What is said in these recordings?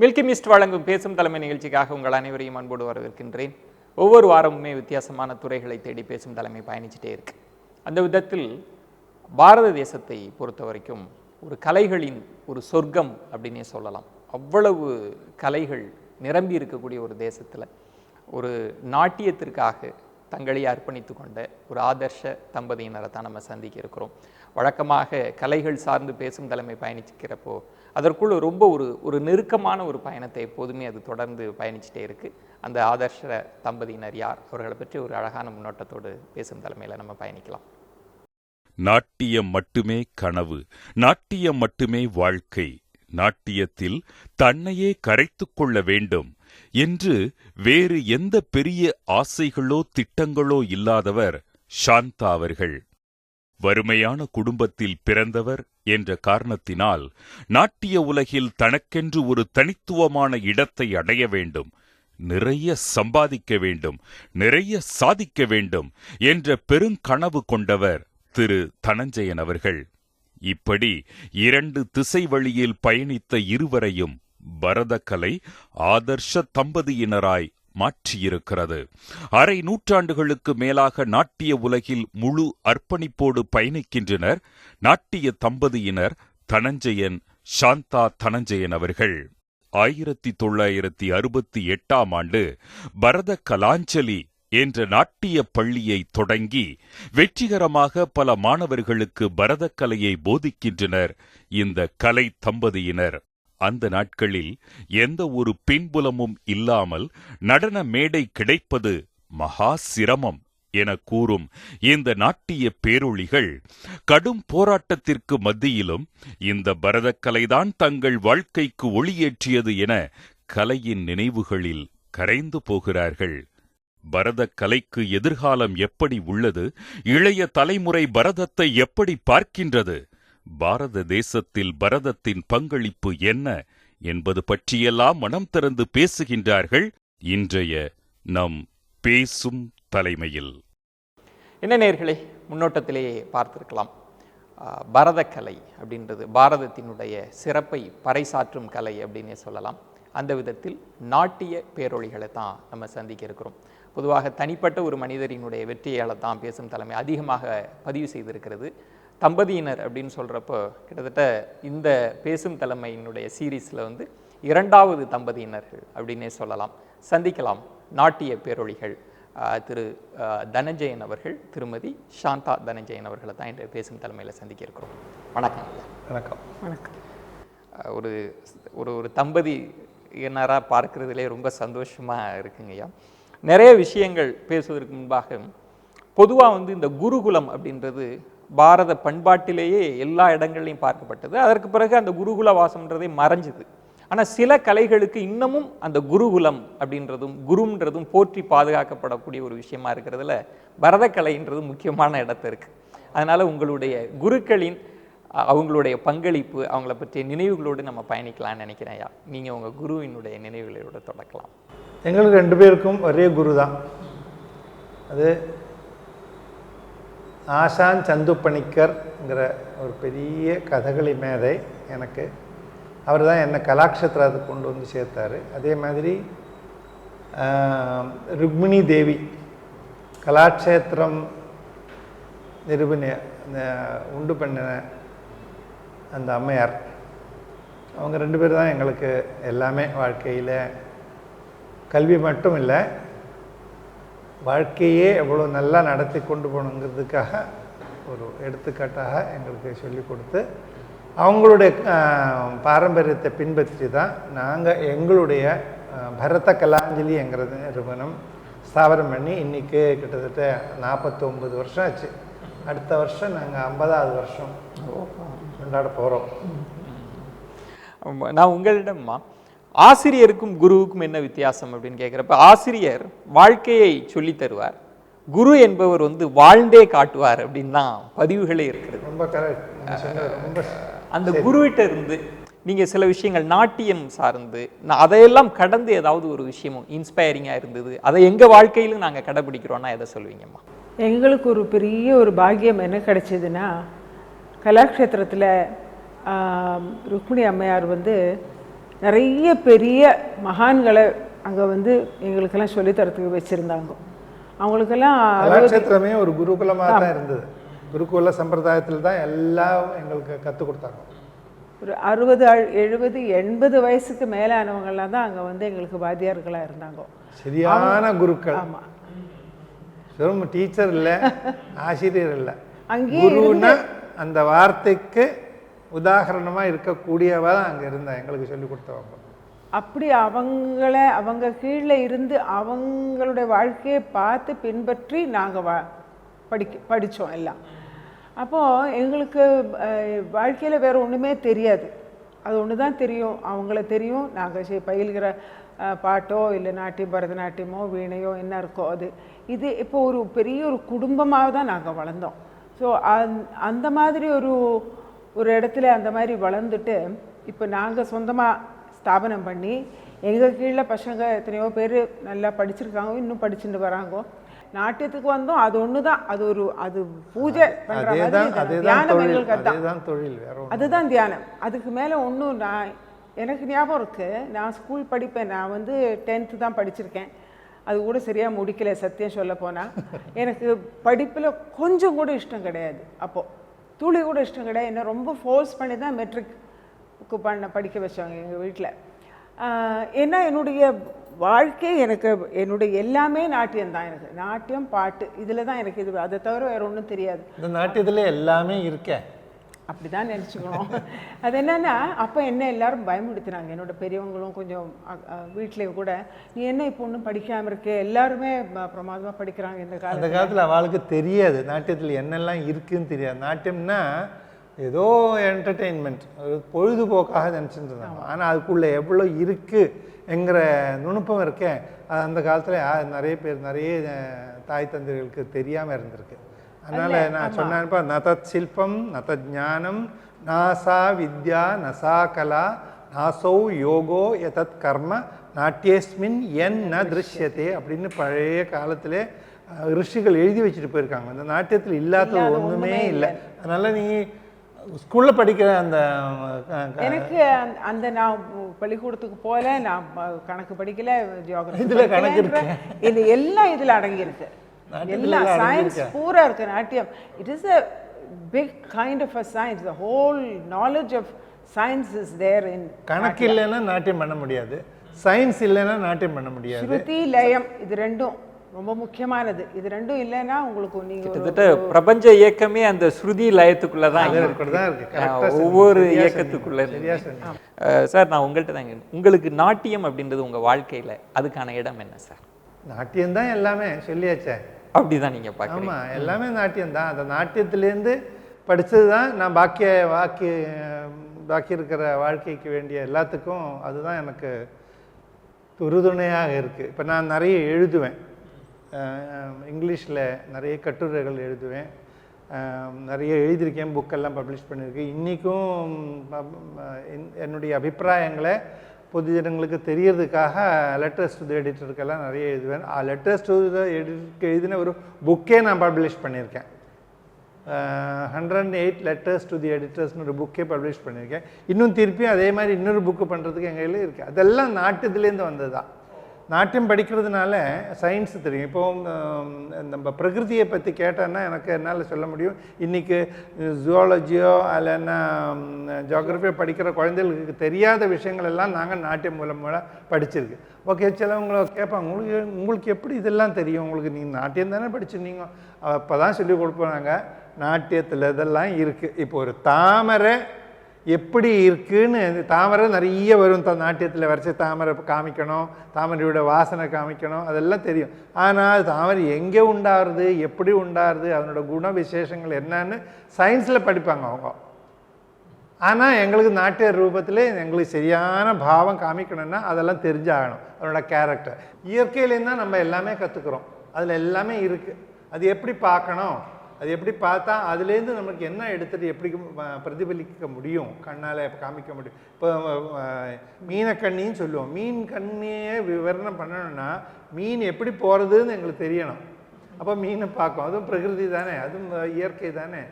Milky mist வழங்கும் பேசும் தலைமை நிகழ்ச்சிக்காக உங்கள் அனைவரையும் அன்போடு வரவேற்கின்றேன். ஒவ்வொரு வாரமுமே வித்தியாசமான துறைகளை தேடி பேசும் தலைமை பயணிச்சுட்டே இருக்கு. அந்த விதத்தில் பாரத தேசத்தை பொறுத்த வரைக்கும் ஒரு கலைகளின் ஒரு சொர்க்கம் அப்படின்னே சொல்லலாம். அவ்வளவு கலைகள் நிரம்பி இருக்கக்கூடிய ஒரு தேசத்தில் ஒரு நாட்டியத்திற்காக தங்களை அர்ப்பணித்து கொண்ட ஒரு ஆதர்ஷ தம்பதியினரை தான் நம்ம சந்திக்க இருக்கிறோம். வழக்கமாக கலைகள் சார்ந்து பேசும் தலைமை பயணிக்கிறப்போ அதற்குள் ரொம்ப ஒரு நெருக்கமான ஒரு பயணத்தை எப்போதுமே அது தொடர்ந்து பயணிச்சுட்டே இருக்கு. அந்த ஆதர்ஷ தம்பதியினர் யார், அவர்களை பற்றி ஒரு அழகான முன்னோட்டத்தோடு பேசும் தலைமையில் நம்ம பயணிக்கலாம். நாட்டியம் மட்டுமே கனவு, நாட்டியம் மட்டுமே வாழ்க்கை, நாட்டியத்தில் தன்னையே கரைத்துக் கொள்ள வேண்டும் என்று வேறு எந்த பெரிய ஆசைகளோ திட்டங்களோ இல்லாதவர் சாந்தா அவர்கள். வறுமையான குடும்பத்தில் பிறந்தவர் என்ற காரணத்தினால் நாட்டிய உலகில் தனக்கென்று ஒரு தனித்துவமான இடத்தை அடைய வேண்டும், நிறைய சம்பாதிக்க வேண்டும், நிறைய சாதிக்க வேண்டும் என்ற பெருங்கனவு கொண்டவர் திரு தனஞ்சயன் அவர்கள். இப்படி இரண்டு திசை வழியில் பயணித்த இருவரையும் பரதக்கலை ஆதர்ஷ தம்பதியினராய் மாற்றியிருக்கிறது. அரை நூற்றாண்டுகளுக்கு மேலாக நாட்டிய உலகில் முழு அர்ப்பணிப்போடு பயணிக்கின்றனர் நாட்டிய தம்பதியினர் தனஞ்சயன், சாந்தா தனஞ்சயன் அவர்கள். 1968 பரத கலாஞ்சலி என்ற நாட்டிய பள்ளியை தொடங்கி வெற்றிகரமாக பல மாணவர்களுக்கு பரதக்கலையை போதிக்கின்றனர் இந்த கலை தம்பதியினர். அந்த நாட்களில் எந்த ஒரு பின்புலமும் இல்லாமல் நடன மேடை கிடைப்பது மகா சிரமம் என கூறும் இந்த நாட்டிய பேரொளிகள் கடும் போராட்டத்திற்கு மத்தியிலும் இந்த பரதக்கலைதான் தங்கள் வாழ்க்கைக்கு ஒளியேற்றியது என கலையின் நினைவுகளில் கரைந்து போகிறார்கள். பரதக்கலைக்கு எதிர்காலம் எப்படி உள்ளது, இளைய தலைமுறை பரதத்தை எப்படி பார்க்கின்றது, பாரத தேசத்தில் பரதத்தின் பங்களிப்பு என்ன என்பது பற்றியெல்லாம் மனம் திறந்து பேசுகின்றார்கள் இன்றைய நம் பேசும் தலைமையில். என்ன நேயர்களே, முன்னோட்டத்திலேயே பார்த்திருக்கலாம். பரதக்கலை அப்படின்றது பாரதத்தினுடைய சிறப்பை பறைசாற்றும் கலை அப்படின்னே சொல்லலாம். அந்த விதத்தில் நாட்டிய பேரொளிகளை தான் நம்ம சந்திக்க இருக்கிறோம். பொதுவாக தனிப்பட்ட ஒரு மனிதரினுடைய வெற்றியால தான் பேசும் தலைமை அதிகமாக பதிவு செய்திருக்கிறது. தம்பதியினர் அப்படின்னு சொல்கிறப்போ கிட்டத்தட்ட இந்த பேசும் தலைமையினுடைய சீரீஸில் இரண்டாவது தம்பதியினர்கள் அப்படின்னே சொல்லலாம். சந்திக்கலாம் நாட்டிய பேரொளிகள் திரு தனஞ்சயன் அவர்கள், திருமதி சாந்தா தனஞ்சயன் அவர்களை தான் இன்று பேசும் தலைமையில் சந்திக்க இருக்கிறோம். வணக்கம். வணக்கம். வணக்கம். ஒரு ஒரு தம்பதியினராக பார்க்குறதுலே ரொம்ப சந்தோஷமாக இருக்குங்கய்யா. நிறைய விஷயங்கள் பேசுவதற்கு முன்பாக பொதுவாக இந்த குருகுலம் அப்படின்றது பாரத பண்பாட்டிலேயே எல்லா இடங்கள்லையும் பார்க்கப்பட்டது. அதற்கு பிறகு அந்த குருகுல வாசம்ன்றதே மறைஞ்சுது. ஆனால் சில கலைகளுக்கு இன்னமும் அந்த குருகுலம் அப்படின்றதும் குருன்றதும் போற்றி பாதுகாக்கப்படக்கூடிய ஒரு விஷயமா இருக்கிறதுல பரதக்கலைன்றது முக்கியமான இடத்த இருக்கு. அதனால உங்களுடைய குருக்களின் அவங்களுடைய பங்களிப்பு, அவங்கள பற்றிய நினைவுகளோடு நம்ம பயணிக்கலாம்னு நினைக்கிறேன். நீங்கள் உங்கள் குருவினுடைய நினைவுகளோடு தொடக்கலாம். எங்களுக்கு 2 பேருக்கும் ஒரே குரு தான். அது ஆசான் சந்து பணிக்கர்ங்கிற ஒரு பெரிய கதகளி மேதை. எனக்கு அவர் தான் என்னை கலாக்ஷேத்திரத்துக்கு கொண்டு வந்து சேர்த்தார். அதே மாதிரி ருக்மிணி தேவி கலாக்ஷேத்திரம் உண்டு பண்ணின அந்த அம்மையார், அவங்க 2 பேர் தான் எங்களுக்கு எல்லாமே. வாழ்க்கையில் கல்வி மட்டும் இல்லை, வாழ்க்கையே எவ்வளோ நல்லா நடத்தி கொண்டு போகணுங்கிறதுக்காக ஒரு எடுத்துக்காட்டாக எங்களுக்கு சொல்லிக் கொடுத்து அவங்களுடைய பாரம்பரியத்தை பின்பற்றி தான் நாங்கள் எங்களுடைய பரத கலாஞ்சலி என்கிற நிறுவனம் ஸ்தாபனம் பண்ணி இன்றைக்கி கிட்டத்தட்ட 49 வருஷம் ஆச்சு. அடுத்த வருஷம் நாங்கள் 50வது வருஷம் கொண்டாட போகிறோம். நான் உங்களிடம்மா ஆசிரியருக்கும் குருவுக்கும் என்ன வித்தியாசம் அப்படின்னு கேட்குறப்ப, ஆசிரியர் வாழ்க்கையை சொல்லி தருவார், குரு என்பவர் வாழ்ந்தே காட்டுவார் அப்படின்னு தான் பதிவுகளே இருக்கிறது. ரொம்ப கரெக்ட். ரொம்ப அந்த குருவிட்ட இருந்து நீங்கள் சில விஷயங்கள் நாட்டியம் சார்ந்து அதையெல்லாம் கடந்து ஏதாவது ஒரு விஷயமும் இன்ஸ்பைரிங்காக இருந்தது, அதை எங்கள் வாழ்க்கையிலும் நாங்கள் கடைபிடிக்கிறோன்னா எதை சொல்லுவீங்கம்மா? எங்களுக்கு ஒரு பெரிய ஒரு பாக்கியம் என்ன கிடைச்சதுன்னா, கலாக்ஷேத்திரத்தில் ருக்மிணி அம்மையார் நிறைய பெரிய மகான்களை அங்கே வந்து எங்களுக்கெல்லாம் சொல்லித்தரத்துக்கு வச்சுருந்தாங்க. அவங்களுக்கெல்லாம் கலாட்சேத்திரமே ஒரு குருகுலமாக தான் இருந்தது. குருகுல சம்பிரதாயத்தில் தான் எல்லாம் எங்களுக்கு கற்றுக் கொடுத்தாங்க. ஒரு 60, 70, 80 வயசுக்கு மேலானவங்கெல்லாம் தான் அங்கே வந்து எங்களுக்கு வாத்தியார்களாக இருந்தாங்க. சரியான குருக்கள். ஆமாம், வெறும் டீச்சர் இல்லை, ஆசிரியர் இல்லை, அங்கேயே குருன்னா அந்த வார்த்தைக்கு உதாரணமாக இருக்கக்கூடியவ தான் அங்கே இருந்தா எங்களுக்கு சொல்லி கொடுத்தவங்க. அப்படி அவங்க கீழே இருந்து அவங்களுடைய வாழ்க்கையை பார்த்து பின்பற்றி நாங்கள் படித்தோம் எல்லாம். அப்போது எங்களுக்கு வாழ்க்கையில் வேறு ஒன்றுமே தெரியாது. அது ஒன்று தான் தெரியும், அவங்கள தெரியும். நாங்கள் பயில்கிற பாட்டோ இல்லை நாட்டியம், பரதநாட்டியமோ, வீணையோ என்ன இருக்கோ அது. இது இப்போ ஒரு பெரிய ஒரு குடும்பமாக தான் நாங்கள் வளர்ந்தோம். ஸோ அந்த மாதிரி ஒரு இடத்துல அந்த மாதிரி வளர்ந்துட்டு இப்போ நாங்கள் சொந்தமாக ஸ்தாபனம் பண்ணி எங்கள் கீழே பசங்க எத்தனையோ பேர் நல்லா படிச்சிருக்காங்க, இன்னும் படிச்சுட்டு வராங்க. நாட்டியத்துக்கு வந்தோம், அது ஒன்று தான், அது பூஜை பண்ணுற மாதிரி தியானம் எங்களுக்கு அதுதான் தியானம். அதுக்கு மேலே ஒன்றும் எனக்கு ஞாபகம் இருக்குது, நான் ஸ்கூல் படிப்பேன். நான் வந்து 10th தான் படிச்சிருக்கேன். அது கூட சரியாக முடிக்கலை சத்தியம் சொல்ல போனால். எனக்கு படிப்பில் கொஞ்சம் கூட இஷ்டம் கிடையாது. அப்போது துளி கூட இஷ்டம் கிடையாது. என்ன ரொம்ப ஃபோர்ஸ் பண்ணி தான் மெட்ரிக்கு படிக்க வச்சாங்க எங்கள் வீட்டில். ஏன்னா என்னுடைய வாழ்க்கை என்னுடைய எல்லாமே நாட்டியம் தான். எனக்கு நாட்டியம், பாட்டு, இதில் தான் எனக்கு இது. அதை தவிர வேறு ஒன்றும் தெரியாது. இந்த நாட்டியத்தில் எல்லாமே இருக்கேன் அப்படி தான் நினச்சிக்கணும். அது என்னென்னா அப்போ என்ன எல்லாரும் பயமுடுத்தினாங்க. என்னோட பெரியவங்களும் கொஞ்சம் வீட்லேயும் கூட, நீ என்ன இப்போ ஒன்றும் படிக்காமல் இருக்கே, எல்லாருமே பிரமாதமாக படிக்கிறாங்க இந்த காலத்தில். அந்த காலத்தில் அவளுக்கு தெரியாது நாட்டியத்தில் என்னெல்லாம் இருக்குதுன்னு தெரியாது. நாட்டியம்னா ஏதோ என்டர்டெயின்மெண்ட், பொழுதுபோக்காக நினச்சிட்டு இருந்தாங்க. ஆனால் அதுக்குள்ளே எவ்வளோ இருக்குங்கிற நுணுப்பம் இருக்கேன் அது அந்த காலத்தில் நிறைய தாய் தந்தைகளுக்கு தெரியாமல் இருந்திருக்கு. அதனால் நான் சொன்னேன்ப்பா, நதத் சில்பம் நதத் ஞானம் நாசா வித்யா நசா கலா நாசௌ யோகோ எதத் கர்ம நாட்டியஸ்மின் என் ந திருஷ்யத்தே அப்படின்னு பழைய காலத்திலே ரிஷிகள் எழுதி வச்சுட்டு போயிருக்காங்க. அந்த நாட்டியத்தில் இல்லாதது ஒன்றுமே இல்லை. அதனால் நீ ஸ்கூலில் படிக்கிற அந்த எனக்கு அந்த நான் பள்ளிக்கூடத்துக்கு போகல, நான் கணக்கு படிக்கல, ஜியோகிராஃபி இதில் கணக்கு இருக்கு, இது எல்லாம் இதில் அடங்கியிருக்கு. எல்லாம் சயின்ஸ் பூரா இருக்கு நாட்டியம். It is a big kind of a science. The whole knowledge of science is there in கணக்கு இல்லைன்னா நாட்டியம் பண்ண முடியாது, சயின்ஸ் இல்லைன்னா நாட்டியம் பண்ண முடியாது. ஸ்ருதி லயம் இது ரெண்டும் ரொம்ப முக்கியமானது. இது ரெண்டும் இல்லைன்னா உங்களுக்கு கிட்டத்தட்ட பிரபஞ்ச இயக்கமே அந்த ஸ்ருதி லயத்துக்குள்ள தான் இருக்கு, ஒவ்வொரு இயக்கத்துக்குள்ள. சார், நான் உங்கள்கிட்ட தாங்க, உங்களுக்கு நாட்டியம் அப்படின்றது உங்க வாழ்க்கையில அதுக்கான இடம் என்ன சார்? நாட்டியம் தான் எல்லாமே சொல்லியாச்சே. அப்படிதான் நீங்க பார்க்கறீங்க? ஆமாம், எல்லாமே நாட்டியம் தான். அந்த நாட்டியத்திலேருந்து படித்தது தான் நான் பாக்கி இருக்கிற வாழ்க்கைக்கு வேண்டிய எல்லாத்துக்கும் அதுதான் எனக்கு உறுதுணையாக இருக்குது. இப்போ நான் நிறைய எழுதுவேன், இங்கிலீஷில் நிறைய கட்டுரைகள் எழுதுவேன், நிறைய எழுதியிருக்கேன், புக்கெல்லாம் பப்ளிஷ் பண்ணியிருக்கேன். இன்றைக்கும் என்னுடைய அபிப்பிராயங்களை பொதுஜனங்களுக்கு தெரியறதுக்காக லெட்டர்ஸ் டு தி எடிட்டருக்கெல்லாம் நிறைய எழுதுவேன். லெட்டர்ஸ் டு தி எடிட்டருக்கு எழுதின ஒரு புக்கே நான் பப்ளிஷ் பண்ணியிருக்கேன். 108 லெட்டர்ஸ் டு தி எடிட்டர்ஸ்னு ஒரு புக்கே பப்ளிஷ் பண்ணியிருக்கேன். இன்னும் திருப்பியும் அதே மாதிரி இன்னொரு புக்கு பண்ணுறதுக்கு எங்கள் கையில் இருக்குது. அதெல்லாம் நாட்டியத்துலேருந்து வந்தது தான். நாட்டியம் படிக்கிறதுனால சயின்ஸ் தெரியும். இப்போ நம்ம பிரகிருதியை பற்றி கேட்டோன்னா என்னால் சொல்ல முடியும். இன்றைக்கி ஜுவாலஜியோ இல்லைன்னா ஜியோகிரஃபியோ படிக்கிற குழந்தைகளுக்கு தெரியாத விஷயங்கள் எல்லாம் நாங்கள் நாட்டியம் மூலமாக படிச்சிருக்கு. ஓகே, சிலவங்களை கேட்பாங்க, உங்களுக்கு எப்படி இதெல்லாம் தெரியும், உங்களுக்கு நீங்கள் நாட்டியம் தானே படிச்சிருந்தீங்க? அப்போ தான் சொல்லி கொடுப்போம் நாங்கள், நாட்டியத்தில் இதெல்லாம் இருக்குது. இப்போ ஒரு தாமரை எப்படி இருக்குன்னு, தாமரை நிறைய வரும் நாட்டியத்தில் வரைச்சி, தாமரை காமிக்கணும், தாமரையோட வாசனை காமிக்கணும், அதெல்லாம் தெரியும். ஆனால் தாமரை எங்கே உண்டாருது, எப்படி உண்டாருது, அதனோட குண விசேஷங்கள் என்னன்னு சயின்ஸில் படிப்பாங்க அவங்க. ஆனால் எங்களுக்கு நாட்டிய ரூபத்தில் எங்களுக்கு சரியான பாவம் காமிக்கணும்னா அதெல்லாம் தெரிஞ்சாகணும், அதனோட கேரக்டர். இயற்கையிலேருந்து தான் நம்ம எல்லாமே கற்றுக்குறோம், அதில் எல்லாமே இருக்குது. அது எப்படி பார்க்கணும், அது எப்படி பார்த்தா அதுலேருந்து நமக்கு என்ன எடுத்துகிட்டு எப்படி பிரதிபலிக்க முடியும், கண்ணால் காமிக்க முடியும். இப்போ மீனக்கண்ணின்னு சொல்லுவோம், மீன் கண்ணியே விவரணம் பண்ணணும்னா மீன் எப்படி போகிறதுன்னு எங்களுக்கு தெரியணும். அப்போ மீனை பார்க்கும், அதுவும் பிரகிருதி தானே, அதுவும் இயற்கை தானே.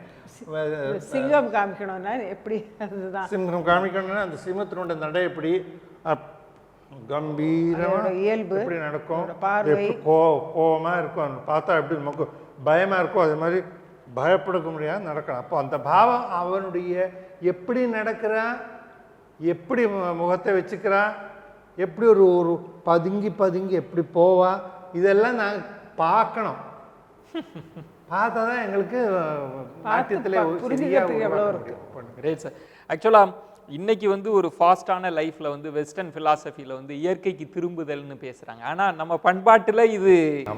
சிங்கம் காமிக்கணும்னா எப்படி, அதுதான் சிங்கம் காமிக்கணும்னா அந்த சிங்கத்தினோட நடை எப்படி, கம்பீரமா அதோட இயல்பு, எப்படி நடக்கும், அதோட பார்வை. எப்படி கோவமா இருக்கும், பார்த்தா எப்படி நமக்கு பயமா இருக்கும், அதே மாதிரி பயப்படக்க முடியாது நடக்கலாம். அப்போ அந்த பாவம் அவனுடைய எப்படி நடக்கிறான், எப்படி முகத்தை வச்சுக்கிறான், எப்படி ஒரு ஒரு பதுங்கி பதுங்கி எப்படி போவா, இதெல்லாம் நான் பார்க்கணும். பார்த்தா தான் எங்களுக்கு நாட்டியத்தில் புரிஞ்சுக்கிறதுக்கு எவ்வளோ இருக்கு. Great sir. ஆக்சுவலாக இன்னைக்கு வந்து ஒரு ஃபாஸ்டான லைஃப்பில் வந்து வெஸ்டர்ன் ஃபிலாசபியில் வந்து இயற்கைக்கு திரும்புதல்னு பேசுகிறாங்க. ஆனால் நம்ம பண்பாட்டில் இது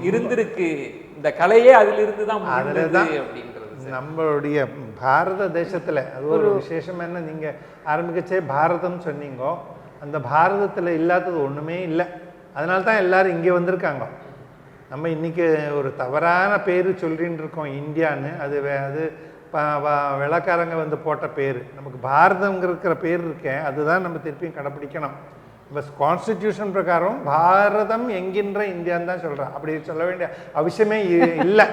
இருந்திருக்கு, இந்த கலையே அதிலிருந்து தான் அப்படின்றது. நம்மளுடைய பாரத தேசத்தில் அது ஒரு விசேஷம். என்ன நீங்கள் ஆரம்பிக்கச்சே பாரதம் சொன்னீங்கோ, அந்த பாரதத்தில் இல்லாதது ஒன்றுமே இல்லை. அதனால தான் எல்லாரும் இங்கே வந்திருக்காங்க. நம்ம இன்றைக்கி ஒரு தவறான பேர் சொல்லின்னு இருக்கோம் இந்தியான்னு. அது வெள்ளக்காரங்க வந்து போட்ட பேர். நமக்கு பாரதங்கிற பேர் இருக்கேன், அதுதான் நம்ம திருப்பியும் கடைப்பிடிக்கணும். இப்போ கான்ஸ்டிடியூஷன் பிரகாரம் பாரதம் என்கின்ற இந்தியான்னு தான் சொல்கிறேன். அப்படி சொல்ல வேண்டிய அவசியமே இல்லை,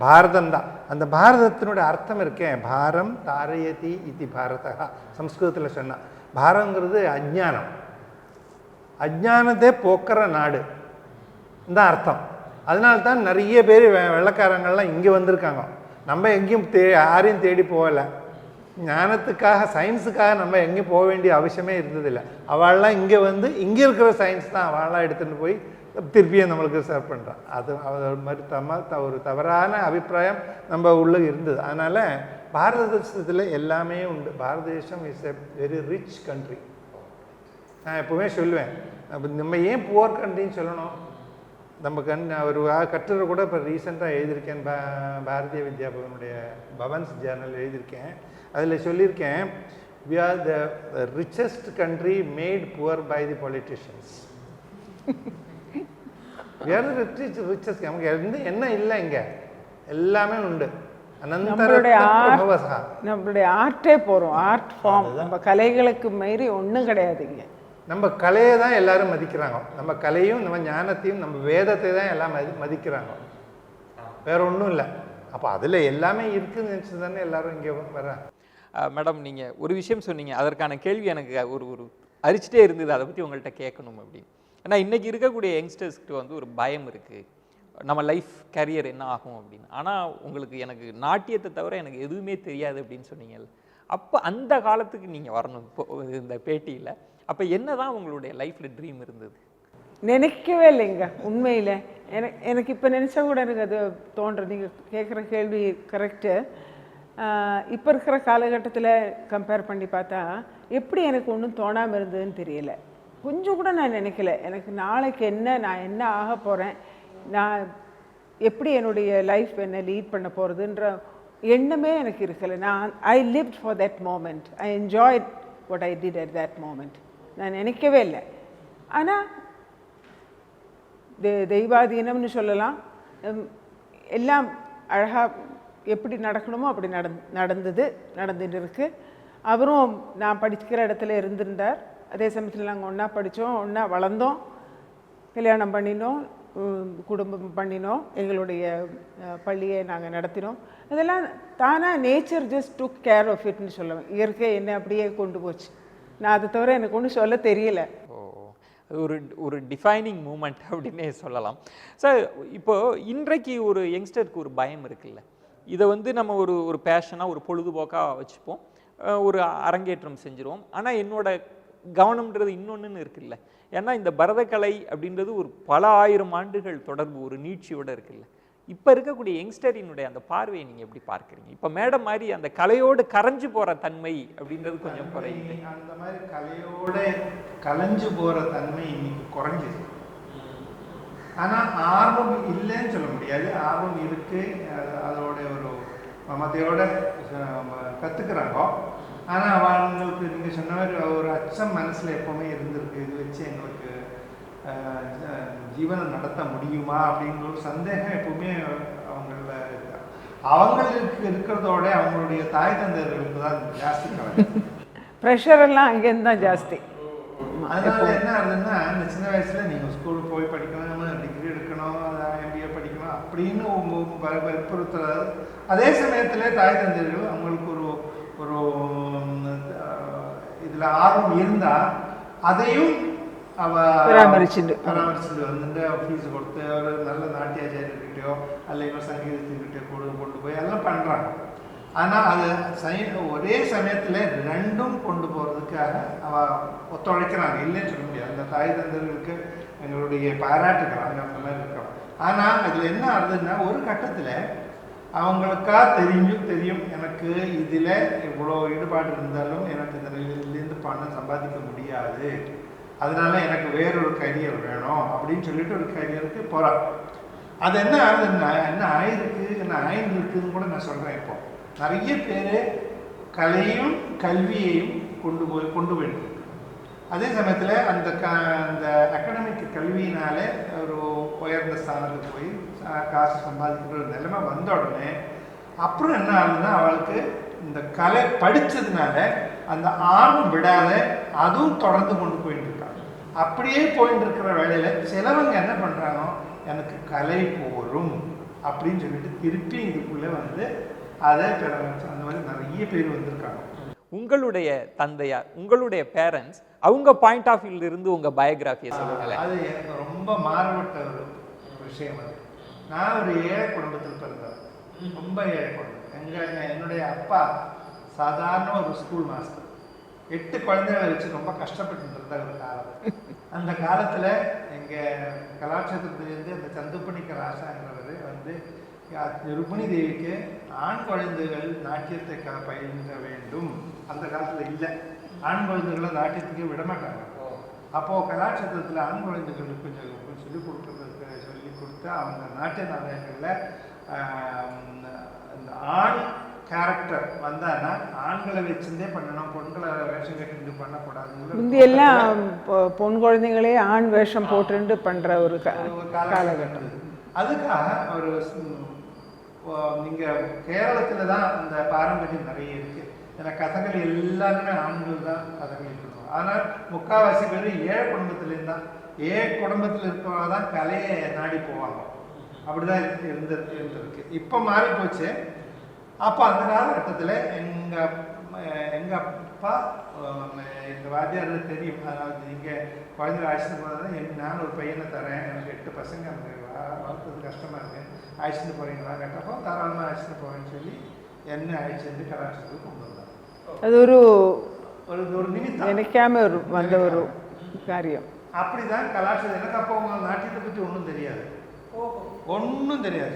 பாரதம் தான். அந்த பாரதத்தினுடைய அர்த்தம் இருக்கேன், பாரம் தாரயதி இது பாரதா. சம்ஸ்கிருதத்தில் சொன்னால் பாரதங்கிறது அஜ்ஞானம், அஜ்ஞானத்தை போக்குற நாடு தான் அர்த்தம். அதனால்தான் நிறைய பேர் வெள்ளக்காரங்கள்லாம் இங்கே வந்திருக்காங்க. நம்ம எங்கேயும் யாரையும் தேடி போகலை. ஞானத்துக்காக சயின்ஸுக்காக நம்ம எங்கேயும் போக வேண்டிய அவசியமே இருந்ததில்லை. அவள்லாம் இங்கே வந்து இங்கே இருக்கிற சயின்ஸ் தான் அவள்லாம் எடுத்துகிட்டு போய் திருப்பியும் நம்மளுக்கு சர்வ் பண்ணுறான். அது மாதிரி ஒரு தவறான அபிப்பிராயம் நம்ம உள்ளே இருந்தது. அதனால் பாரத தேசத்தில் எல்லாமே உண்டு. பாரத தேசம் is a very rich country. நான் எப்போவுமே சொல்லுவேன், நம்ம ஏன் புவர் கண்ட்ரின்னு சொல்லணும். நம்ம ஒரு கட்டுரை கூட இப்போ ரீசெண்டாக எழுதியிருக்கேன், பாரதிய வித்யா பவனுடைய பவன்ஸ் ஜேர்னல் எழுதியிருக்கேன். அதில் சொல்லியிருக்கேன், we are the richest country made poor by the politicians. We are the richest. நமக்கு என்ன இல்லை, இங்கே எல்லாமே உண்டு. நம்மளுடைய ஆர்ட்டே போகிறோம், ஆர்ட் ஃபார்ம். நம்ம கலைகளுக்கு மீறி ஒன்றும் கிடையாது இங்கே. நம்ம கலையை தான் எல்லாரும் மதிக்கிறாங்க. நம்ம கலையும் நம்ம ஞானத்தையும் நம்ம வேதத்தை தான் எல்லாம் மதிக்கிறாங்க, வேற ஒன்றும் இல்லை. அப்போ அதில் எல்லாமே இருக்குதுன்னு நினச்சி தானே எல்லாரும் இங்கே வர. மேடம், நீங்கள் ஒரு விஷயம் சொன்னீங்க, அதற்கான கேள்வி எனக்கு ஒரு அரிச்சிட்டே இருந்தது, அதை பற்றி உங்கள்கிட்ட கேட்கணும் அப்படின்னு. ஏன்னா இன்றைக்கி இருக்கக்கூடிய யங்ஸ்டர்ஸ்க்கு வந்து ஒரு பயம் இருக்குது, நம்ம லைஃப் கேரியர் என்ன ஆகும் அப்படின்னு. ஆனால் உங்களுக்கு எனக்கு நாட்டியத்தை தவிர எனக்கு எதுவுமே தெரியாது அப்படின்னு சொன்னீங்கல்ல. அப்போ அந்த காலத்துக்கு நீங்கள் வரணும் இப்போ இந்த பேட்டியில். அப்போ என்ன தான் உங்களுடைய லைஃப்பில் ட்ரீம் இருந்தது? நினைக்கவே இல்லைங்க உண்மையில். எனக்கு இப்போ நினச்சா கூட எனக்கு அது தோன்றுறது. நீங்கள் கேட்குற கேள்வி கரெக்டு. இப்போ இருக்கிற காலகட்டத்தில் கம்பேர் பண்ணி பார்த்தா எப்படி எனக்கு ஒன்றும் தோணாமல் இருந்ததுன்னு தெரியல. கொஞ்சம் கூட நான் நினைக்கல எனக்கு நாளைக்கு என்ன, நான் என்ன ஆக போகிறேன், நான் எப்படி என்னுடைய லைஃப் என்ன லீட் பண்ண போகிறதுன்ற எண்ணமே எனக்கு இருக்கலை. நான் ஐ lived for that moment. I enjoyed what I did at that moment. நான் நினைக்கவே இல்லை. ஆனால் தெய்வாதீனம்னு சொல்லலாம். எல்லாம் அழகாக எப்படி நடக்கணுமோ அப்படி நடந்துட்டு இருக்குது. அவரும் நான் படிக்கிற இடத்துல இருந்திருந்தார். அதே சமயத்தில் நாங்கள் ஒன்றா படித்தோம், ஒன்றா வளர்ந்தோம், கல்யாணம் பண்ணினோம், குடும்பம் பண்ணினோம், எங்களுடைய பள்ளியை நாங்கள் நடத்தினோம். அதெல்லாம் தானாக nature just took care of இட்னு சொல்லுவேன். இயற்கை என்னை அப்படியே கொண்டு போச்சு. நான் அதை தவிர எனக்கு ஒன்றும் சொல்ல தெரியல. அது ஒரு டிஃபைனிங் மூமெண்ட் அப்படின்னே சொல்லலாம். சார், இப்போது இன்றைக்கு ஒரு யங்ஸ்டருக்கு ஒரு பயம் இருக்குல்ல, இதை வந்து நம்ம ஒரு பேஷனாக ஒரு பொழுதுபோக்காக வச்சுப்போம், ஒரு அரங்கேற்றம் செஞ்சுருவோம். ஆனால் என்னோட கவனம்ன்றது இன்னொன்றுன்னு இருக்குல்ல. ஏன்னா இந்த பரதக்கலை அப்படின்றது ஒரு பல ஆயிரம் ஆண்டுகள் தொடர்பு, ஒரு நீட்சியோடு இருக்குல்ல. இப்போ இருக்கக்கூடிய யங்ஸ்டரினுடைய அந்த பார்வையை நீங்கள் எப்படி பார்க்குறீங்க? இப்போ மேடம் மாதிரி அந்த கலையோடு கரைஞ்சு போகிற தன்மை அப்படின்றது கொஞ்சம் குறையுது. அந்த மாதிரி கலையோட கலைஞ்சு போகிற தன்மை இன்னைக்கு குறைஞ்சிது. ஆனால் ஆர்வம் இல்லைன்னு சொல்ல முடியாது, ஆர்வம் இருக்குது. அதோட ஒரு மமதையோட கற்றுக்குறாங்க. ஆனால் அவங்களுக்கு நீங்கள் சொன்ன மாதிரி ஒரு அச்சம் மனசில் எப்போவுமே இருந்திருக்கு. இது வச்சு எங்களுக்கு ஜீவனம் நடத்த முடியுமா அப்படின்ற ஒரு சந்தேகம் எப்பவுமே அவங்களுக்கு இருக்கிறதோட அவங்களுடைய தாய் தந்தையர்களுக்கு தான் ஜாஸ்தி கவலை. ப்ரெஷர் எல்லாம் அங்கேருந்து தான் ஜாஸ்தி. அதனால என்ன ஆகுதுன்னா, இந்த சின்ன வயசுல நீங்கள் ஸ்கூலுக்கு போய் படிக்கணும், டிகிரி எடுக்கணும், MBA படிக்கணும் அப்படின்னு வற்புறுத்துறது. அதே சமயத்தில் தாய் தந்தையர்கள் அவங்களுக்கு ஒரு இதில் ஆர்வம் இருந்தால் அதையும் அவ பராமரிச்சுட்டு வந்துட்டு ஃபீஸ் கொடுத்து ஒரு நல்ல நாட்டியாச்சாரியர்கிட்டயோ அல்லையோ சங்கீதத்துக்கிட்டயோ கொண்டு போய் எல்லாம் பண்ணுறாங்க. ஆனால் அது ஒரே சமயத்தில் ரெண்டும் கொண்டு போகிறதுக்காக அவள் ஒத்துழைக்கிறாங்க, இல்லைன்னு சொல்ல முடியாது. அந்த தாய் தந்தர்களுக்கு எங்களுடைய பாராட்டுக்கள் அந்த மாதிரி இருக்கணும். ஆனால் அதில் என்ன ஆகுதுன்னா ஒரு கட்டத்தில் அவங்களுக்கா தெரியும் எனக்கு இதில் இவ்வளோ ஈடுபாடு இருந்தாலும் எனக்கு இதுலேருந்து பணம் சம்பாதிக்க முடியாது, அதனால எனக்கு வேறொரு கரியர் வேணும் அப்படின்னு சொல்லிட்டு ஒரு கரியருக்கு போகிறாங்க. அது என்ன ஆகுதுன்னா என்ன ஆயிருக்குன்னு கூட நான் சொல்கிறேன். இப்போ நிறைய பேர் கலையும் கல்வியையும் கொண்டு போயிட்டு அதே சமயத்தில் அந்த அகாடமிக் கல்வியினால ஒரு உயர்ந்த ஸ்தானத்துக்கு போய் காசு சம்பாதிக்கிற ஒரு நிலைமை வந்த உடனே அப்புறம் என்ன ஆகுதுன்னா அவளுக்கு இந்த கலை படித்ததுனால அந்த ஆர்வம் விடாத அதுவும் தொடர்ந்து கொண்டு போயிட்டு இருக்காங்க. அப்படியே போயிட்டு இருக்கிற வேலையில் சிலவங்க என்ன பண்ணுறாங்க, எனக்கு கலை போரும் அப்படின்னு சொல்லிட்டு திருப்பி இதுக்குள்ளே வந்து அதை அந்த மாதிரி நிறைய பேர் வந்திருக்காங்க. உங்களுடைய தந்தையார், உங்களுடைய பேரண்ட்ஸ், அவங்க பாயிண்ட் ஆஃப் வியூல இருந்து உங்க பயோகிராஃபியை சொல்லுங்களேன். அது எனக்கு ரொம்ப மாறுபட்ட ஒரு விஷயம். அது நான் ஒரு ஏழை குடும்பத்தில் பிறந்தேன், ரொம்ப ஏழை குடும்பம். என்னுடைய அப்பா சாதாரண ஒரு ஸ்கூல் மாஸ்டர், 8 குழந்தைகளை வச்சு ரொம்ப கஷ்டப்பட்டு இருந்த ஒரு காலம். அந்த காலத்தில் எங்கள் கலாட்சேத்திரத்திலேருந்து அந்த சந்துப்பணிக்க ராசாங்கிறவர் வந்து ருக்மிணி தேவிக்கு ஆண் குழந்தைகள் நாட்டியத்தை பயின்ற வேண்டும். அந்த காலத்தில் இல்லை, ஆண் குழந்தைகளை நாட்டியத்துக்கு விடமாட்டாங்க. அப்போது கலாட்சேத்திரத்தில் ஆண் குழந்தைகளுக்கு கொஞ்சம் சொல்லிக் கொடுத்து அவங்க நாட்டிய நாடகங்களில் இந்த ஆண் கேரக்டர் வந்தான்னா ஆண்களை வச்சுருந்தே பண்ணணும், பெண்களை வேஷம் கட்டிட்டு பண்ணக்கூடாது. முந்தியெல்லாம் பொன் குழந்தைங்களே ஆண் வேஷம் போட்டு பண்ணுற ஒரு காலகட்டம். அதுக்காக ஒரு நீங்கள் கேரளத்தில் தான் அந்த பாரம்பரியம் நிறைய இருக்குது. ஏன்னா கதகளி எல்லாருமே ஆண்கள் தான் கதகளி பண்ணுவோம். ஆனால் முக்கால்வாசி பேர் ஏழை குடும்பத்துலேருந்து தான், ஏழை குடும்பத்தில் இருக்கிறவங்க தான் கலையை நாடி போவாங்க. அப்படிதான் இருந்திருக்கு. இப்போ மாறி போச்சு. அப்போ அந்த காலகட்டத்தில் எங்கள் அப்பா எங்கள் வாத்தியார் தெரியும், அதாவது இங்கே குழந்தைங்க அழைச்சிட்டு போகிறதா நான் ஒரு பையனை தரேன், எனக்கு 8 பசங்க அந்த வளர்த்தது கஷ்டமாக இருக்கு, அழைச்சிட்டு போகிறீங்களா கேட்டப்போ தாராளமாக அழைச்சிட்டு போகிறேன்னு சொல்லி என்னை அழைச்சிட்டு கலாச்சாரத்துக்கு கொண்டு வந்தாங்க. அது ஒரு ஒரு நிமித்தம் நினைக்காம வந்த ஒரு காரியம். அப்படிதான் கலாச்சாரம். எனக்கு அப்போ உங்க நாட்டியத்தை பற்றி ஒன்றும் தெரியாது,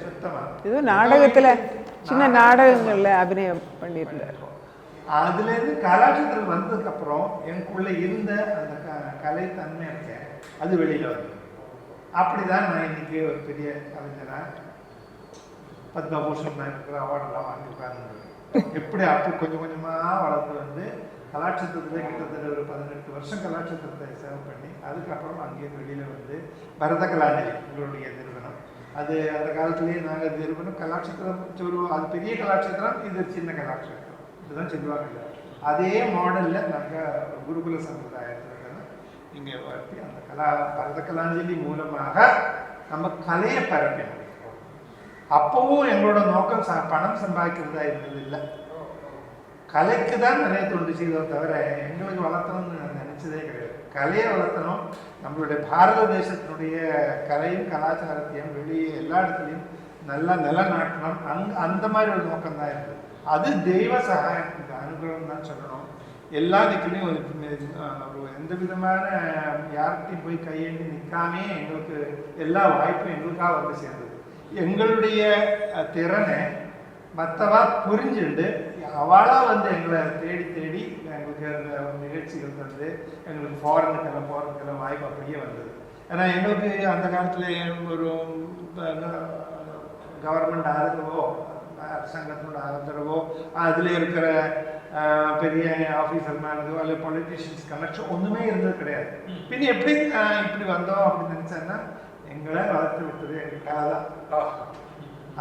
சுத்தமாக. ஏதோ நாடகத்தில் சின்ன நாடகங்களில் அபிநயம் பண்ணியிருந்தார். அதுலேருந்து கலாச்சாரத்தில் வந்ததுக்கப்புறம் எனக்குள்ளே இருந்த அந்த கலைத்தன்மை இருக்கேன், அது வெளியில் வந்து. அப்படிதான் நான் இன்னைக்கு ஒரு பெரிய கலைஞராக பத்மபூஷன் இருக்கிற அவார்டெல்லாம் வாங்கியிருக்காங்க. எப்படி அப்போ கொஞ்சம் கொஞ்சமாக வளர்த்து வந்து கலாட்சேத்திரத்தில் கிட்டத்தட்ட ஒரு 18 வருஷம் கலாட்சேத்திரத்தை சேவை பண்ணி அதுக்கப்புறம் அங்கேயே வெளியில் வந்து பரத கலாநிதி எங்களுடைய நிறுவனம். அது அந்த காலத்திலேயே நாங்கள் நிறுவனம் கலாட்சேத்திரம் அது பெரிய கலாட்சேத்திரம், இது சின்ன கலாட்சேத்திரம், இதுதான் சொல்லுவாங்க. அதே மாடலில் நாங்கள் குருகுல சம்பிரதாயத்தில் இங்கே வளர்த்தி அந்த பரத கலாஞ்சலி மூலமாக நம்ம கலையை பரப்பினோம். அப்பவும் எங்களோட நோக்கம் பணம் சம்பாதிக்கிறதா இருந்தது இல்லை, கலைக்கு தான் நிறைய தொண்டு செய்தோம் தவிர எங்களுக்கு வளர்த்தணும்னு நான் நினைச்சதே கிடையாது. கலையை வளர்த்தணும், நம்மளுடைய பாரத தேசத்தினுடைய கலையும் கலாச்சாரத்தையும் வெளியே எல்லா இடத்துலையும் நல்லா நிலநாட்டணும், அந்த மாதிரி ஒரு நோக்கம் தான் இருந்தது. அது தெய்வ சகாயம், அனுகிரகம் தான் சொல்லணும். எல்லா திக்கிலையும் ஒரு எந்த விதமான யார்கிட்டையும் போய் கையேந்தி நிற்காமே எங்களுக்கு எல்லா வாய்ப்பும் எங்களுக்காக வந்து சேர்ந்தது. எங்களுடைய திறனை மற்றவா புரிஞ்சுண்டு அவளாக வந்து எங்களை தேடி எங்களுக்கு அந்த நிகழ்ச்சிகள் தந்து எங்களுக்கு ஃபாரினுக்கெல்லாம் வாய்ப்பு அப்படியே வந்தது. ஏன்னா எங்களுக்கு அந்த காலத்தில் ஒரு கவர்மெண்ட் ஆதரவோ அரசாங்கத்தினோட ஆதரவோ அதில் இருக்கிற பெரிய ஆஃபீஸர் மேனதோ அல்ல பொலிட்டீஷியன்ஸ் கனெக்ஷன் ஒன்றுமே இருந்தது கிடையாது. பின் எப்படி இப்படி வந்தோம் அப்படின்னு நினச்சேன்னா எங்களை வளர்த்து விட்டது எங்கள் கலை தான்.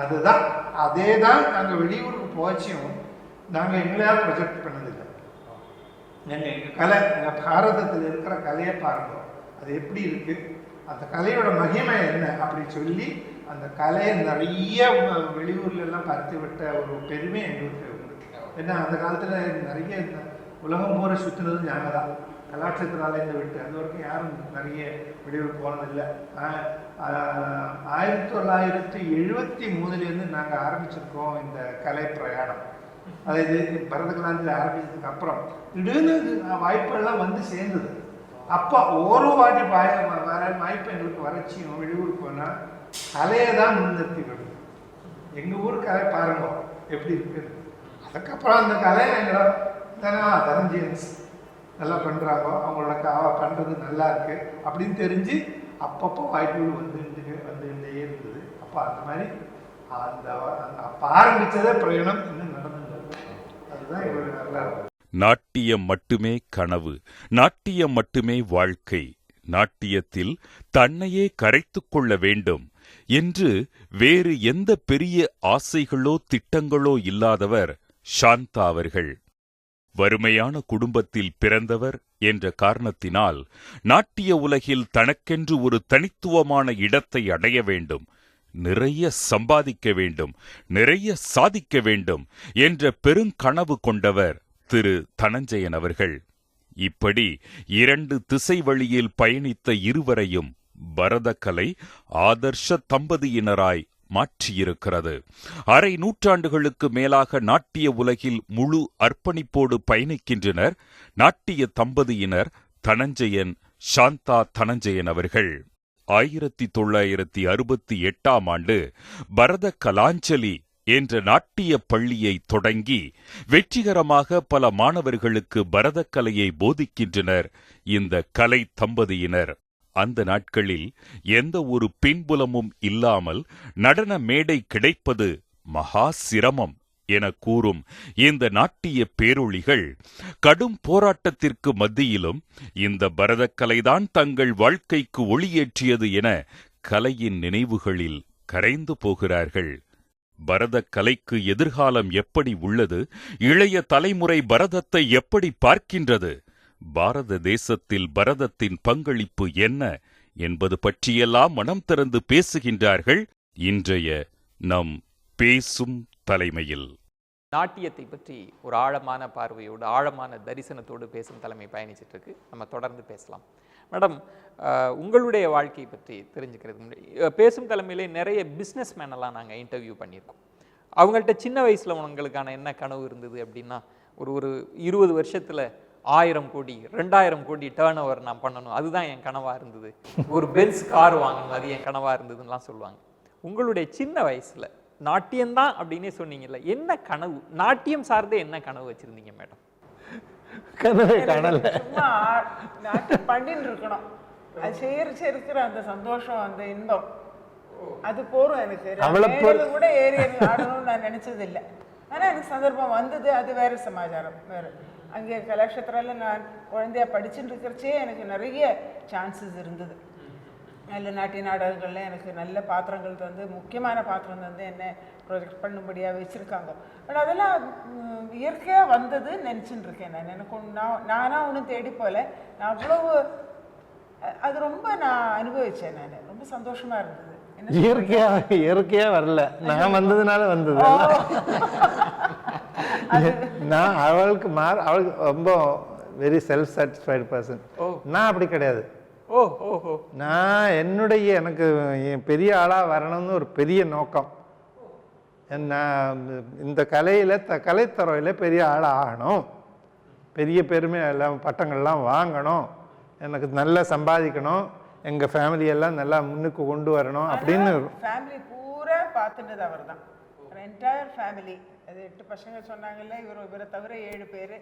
அதுதான் அதே தான் நாங்கள் வெளியூருக்கு போச்சும் நாங்கள் எங்களையாவது ப்ரொஜெக்ட் பண்ணதில்லை. எங்கள் கலை, எங்கள் பாரதத்தில் இருக்கிற கலையை பார்க்கிறோம், அது எப்படி இருக்குது, அந்த கலையோட மகிமை என்ன அப்படி சொல்லி அந்த கலையை நிறைய வெளியூர்லாம் பறித்து விட்ட ஒரு பெருமை எங்களுக்கு உண்டு. ஏன்னா அந்த காலத்தில் நிறைய உலகம் பூரா சுற்றினது நாங்கள் தான். கலாட்சேத்திராலயத்தை விட்டு அது வரைக்கும் யாரும் நிறைய வெளியூர் போனதில்லை. 1973 நாங்கள் ஆரம்பிச்சிருக்கோம் இந்த கலை பிரயாணம். அதாவது பரத கலாஞ்சலி ஆரம்பிச்சதுக்கு அப்புறம் திடீர்னு வாய்ப்பெல்லாம் வந்து சேர்ந்தது. அப்போ ஒரு வாட்டி வர வாய்ப்பு எங்களுக்கு வறட்சியும் வெளியூர் போனால் கலையை தான் முன்னிறுத்திக்கணும். எங்கள் ஊர் கலை பாருங்க எப்படி இருக்குது. அதுக்கப்புறம் அந்த கலையை எங்களை தனஞ்சன்ஸ் நல்லா பண்ணுறாங்க, அவங்களோட பண்ணுறது நல்லா இருக்கு அப்படின்னு தெரிஞ்சு அப்பப்போ வாய்ப்புகள் வந்துகிட்டே இருந்தது. அப்போ அந்த மாதிரி அப்போ ஆரம்பித்ததே பிரயாணம் இன்னும் நடந்துருந்தது. அதுதான் எங்களுடைய வரலாறு. நாட்டியம் மட்டுமே கனவு, நாட்டியம் மட்டுமே வாழ்க்கை, நாட்டியத்தில் தன்னையே கரைத்துக் கொள்ள வேண்டும் என்று வேறு எந்த பெரிய ஆசைகளோ திட்டங்களோ இல்லாதவர் சாந்தா அவர்கள். வறுமையான குடும்பத்தில் பிறந்தவர் என்ற காரணத்தினால் நாட்டிய உலகில் தனக்கென்று ஒரு தனித்துவமான இடத்தை அடைய வேண்டும், நிறைய சம்பாதிக்க வேண்டும், நிறைய சாதிக்க வேண்டும் என்ற பெருங்கனவு கொண்டவர் திரு தனஞ்சயன் அவர்கள். இப்படி 2 திசை வழியில் பயணித்த இருவரையும் பரதக்கலை ஆதர்ஷ தம்பதியினராய் மாற்றியிருக்கிறது. அரை நூற்றாண்டுகளுக்கு மேலாக நாட்டிய உலகில் முழு அர்ப்பணிப்போடு பயணிக்கின்றனர் நாட்டிய தம்பதியினர் தனஞ்சயன் சாந்தா தனஞ்சயன் அவர்கள். 1968 பரத கலாஞ்சலி என்ற நாட்டிய பள்ளியை தொடங்கி வெற்றிகரமாக பல மாணவர்களுக்கு பரதக்கலையை போதிக்கின்றனர் இந்த கலை தம்பதியினர். அந்த நாட்களில் எந்த ஒரு பின்புலமும் இல்லாமல் நடன மேடை கிடைப்பது மகா சிரமம் என கூறும் இந்த நாட்டிய பேரொளிகள் கடும் போராட்டத்திற்கு மத்தியிலும் இந்த பரதக்கலைதான் தங்கள் வாழ்க்கைக்கு ஒளியேற்றியது என கலையின் நினைவுகளில் கரைந்து போகிறார்கள். பரதக்கலைக்கு எதிர்காலம் எப்படி உள்ளது, இளைய தலைமுறை பரதத்தை எப்படி பார்க்கின்றது, பாரத தேசத்தில் பரதத்தின் பங்களிப்பு என்ன என்பது பற்றியெல்லாம் மனம் திறந்து பேசுகின்றார்கள் இன்றைய நம் பேசும் தலைமையில். நாட்டியத்தை பற்றி ஒரு ஆழமான பார்வையோடு ஆழமான தரிசனத்தோடு பேசும் தலைமை பயணிச்சிட்டு இருக்கு. நம்ம தொடர்ந்து பேசலாம். மேடம், உங்களுடைய வாழ்க்கையை பற்றி தெரிஞ்சுக்கிறதுக்கு முன்னாடி பேசும் தலைமையிலே நிறைய பிஸ்னஸ் மேனெல்லாம் நாங்கள் இன்டர்வியூ பண்ணியிருக்கோம். அவங்கள்ட்ட சின்ன வயசில் உங்களுக்கான என்ன கனவு இருந்தது அப்படின்னா, ஒரு 20 வருஷத்தில் 1000 கோடி 2000 கோடி டேர்ன் ஓவர் நான் பண்ணணும், அதுதான் என் கனவாக இருந்தது, ஒரு பென்ஸ் கார் வாங்கணும், அது என் கனவாக இருந்ததுன்னெலாம் சொல்லுவாங்க. உங்களுடைய சின்ன வயசில் நாட்டியம்தான் அப்படின்னே சொன்னீங்கல்ல, என்ன கனவு, நாட்டியம் சார்ந்தே என்ன கனவு வச்சுருந்தீங்க மேடம்? கனவு காணல, சும்மா நாட்டியம் பண்ணின்னு இருக்கணும், அது செய்யறச்சு இருக்கிற அந்த சந்தோஷம், அந்த இன்பம், அது போரும் எனக்கு. கூட ஏறி ஆடணும்னு நான் நினைச்சது இல்லை. ஆனால் எனக்கு சந்தர்ப்பம் வந்தது, அது வேறு சமாச்சாரம் வேறு. அங்கே கலாக்ஷேத்திரால நான் குழந்தையா படிச்சுட்டு இருக்கிறச்சே எனக்கு நிறைய சான்சஸ் இருந்தது. நல்ல நாட்டிய நாடகங்களில் எனக்கு நல்ல பாத்திரங்கள் தந்து, முக்கியமான பாத்திரம் தந்து என்ன ப்ரொஜெக்ட் பண்ணும்படியாக வச்சுருக்காங்க. பட் அதெல்லாம் இயற்கையாக வந்தது நினச்சின்னு இருக்கேன் நான். எனக்கு நானாக ஒன்றும் தேடி போகல, நான் அவ்வளவு அது ரொம்ப நான் அனுபவித்தேன். நான் ரொம்ப சந்தோஷமாக இருந்தது. இயற்கையா வரல, நான் வந்ததுனால வந்தது. நான் அவளுக்கு ரொம்ப வெரி செல்ஃப் சாட்டிஸ்ஃபைடு பர்சன். நான் அப்படி கிடையாது. நான் எனக்கு பெரிய ஆளாக வரணும்னு ஒரு பெரிய நோக்கம். நான் இந்த கலைத்துறையில் பெரிய ஆளாக ஆகணும், பெரிய பெருமை எல்லாம் பட்டங்கள்லாம் வாங்கணும், எனக்கு நல்லா சம்பாதிக்கணும், எங்கள் ஃபேமிலியெல்லாம் நல்லா முன்னுக்கு கொண்டு வரணும் அப்படின்னு. ஃபேமிலி பூரா பார்த்துட்டது அவர் தான், என்டையர் ஃபேமிலி. அது 8 பசங்க சொன்னாங்கல்ல, இவரை தவிர 7 பேர்,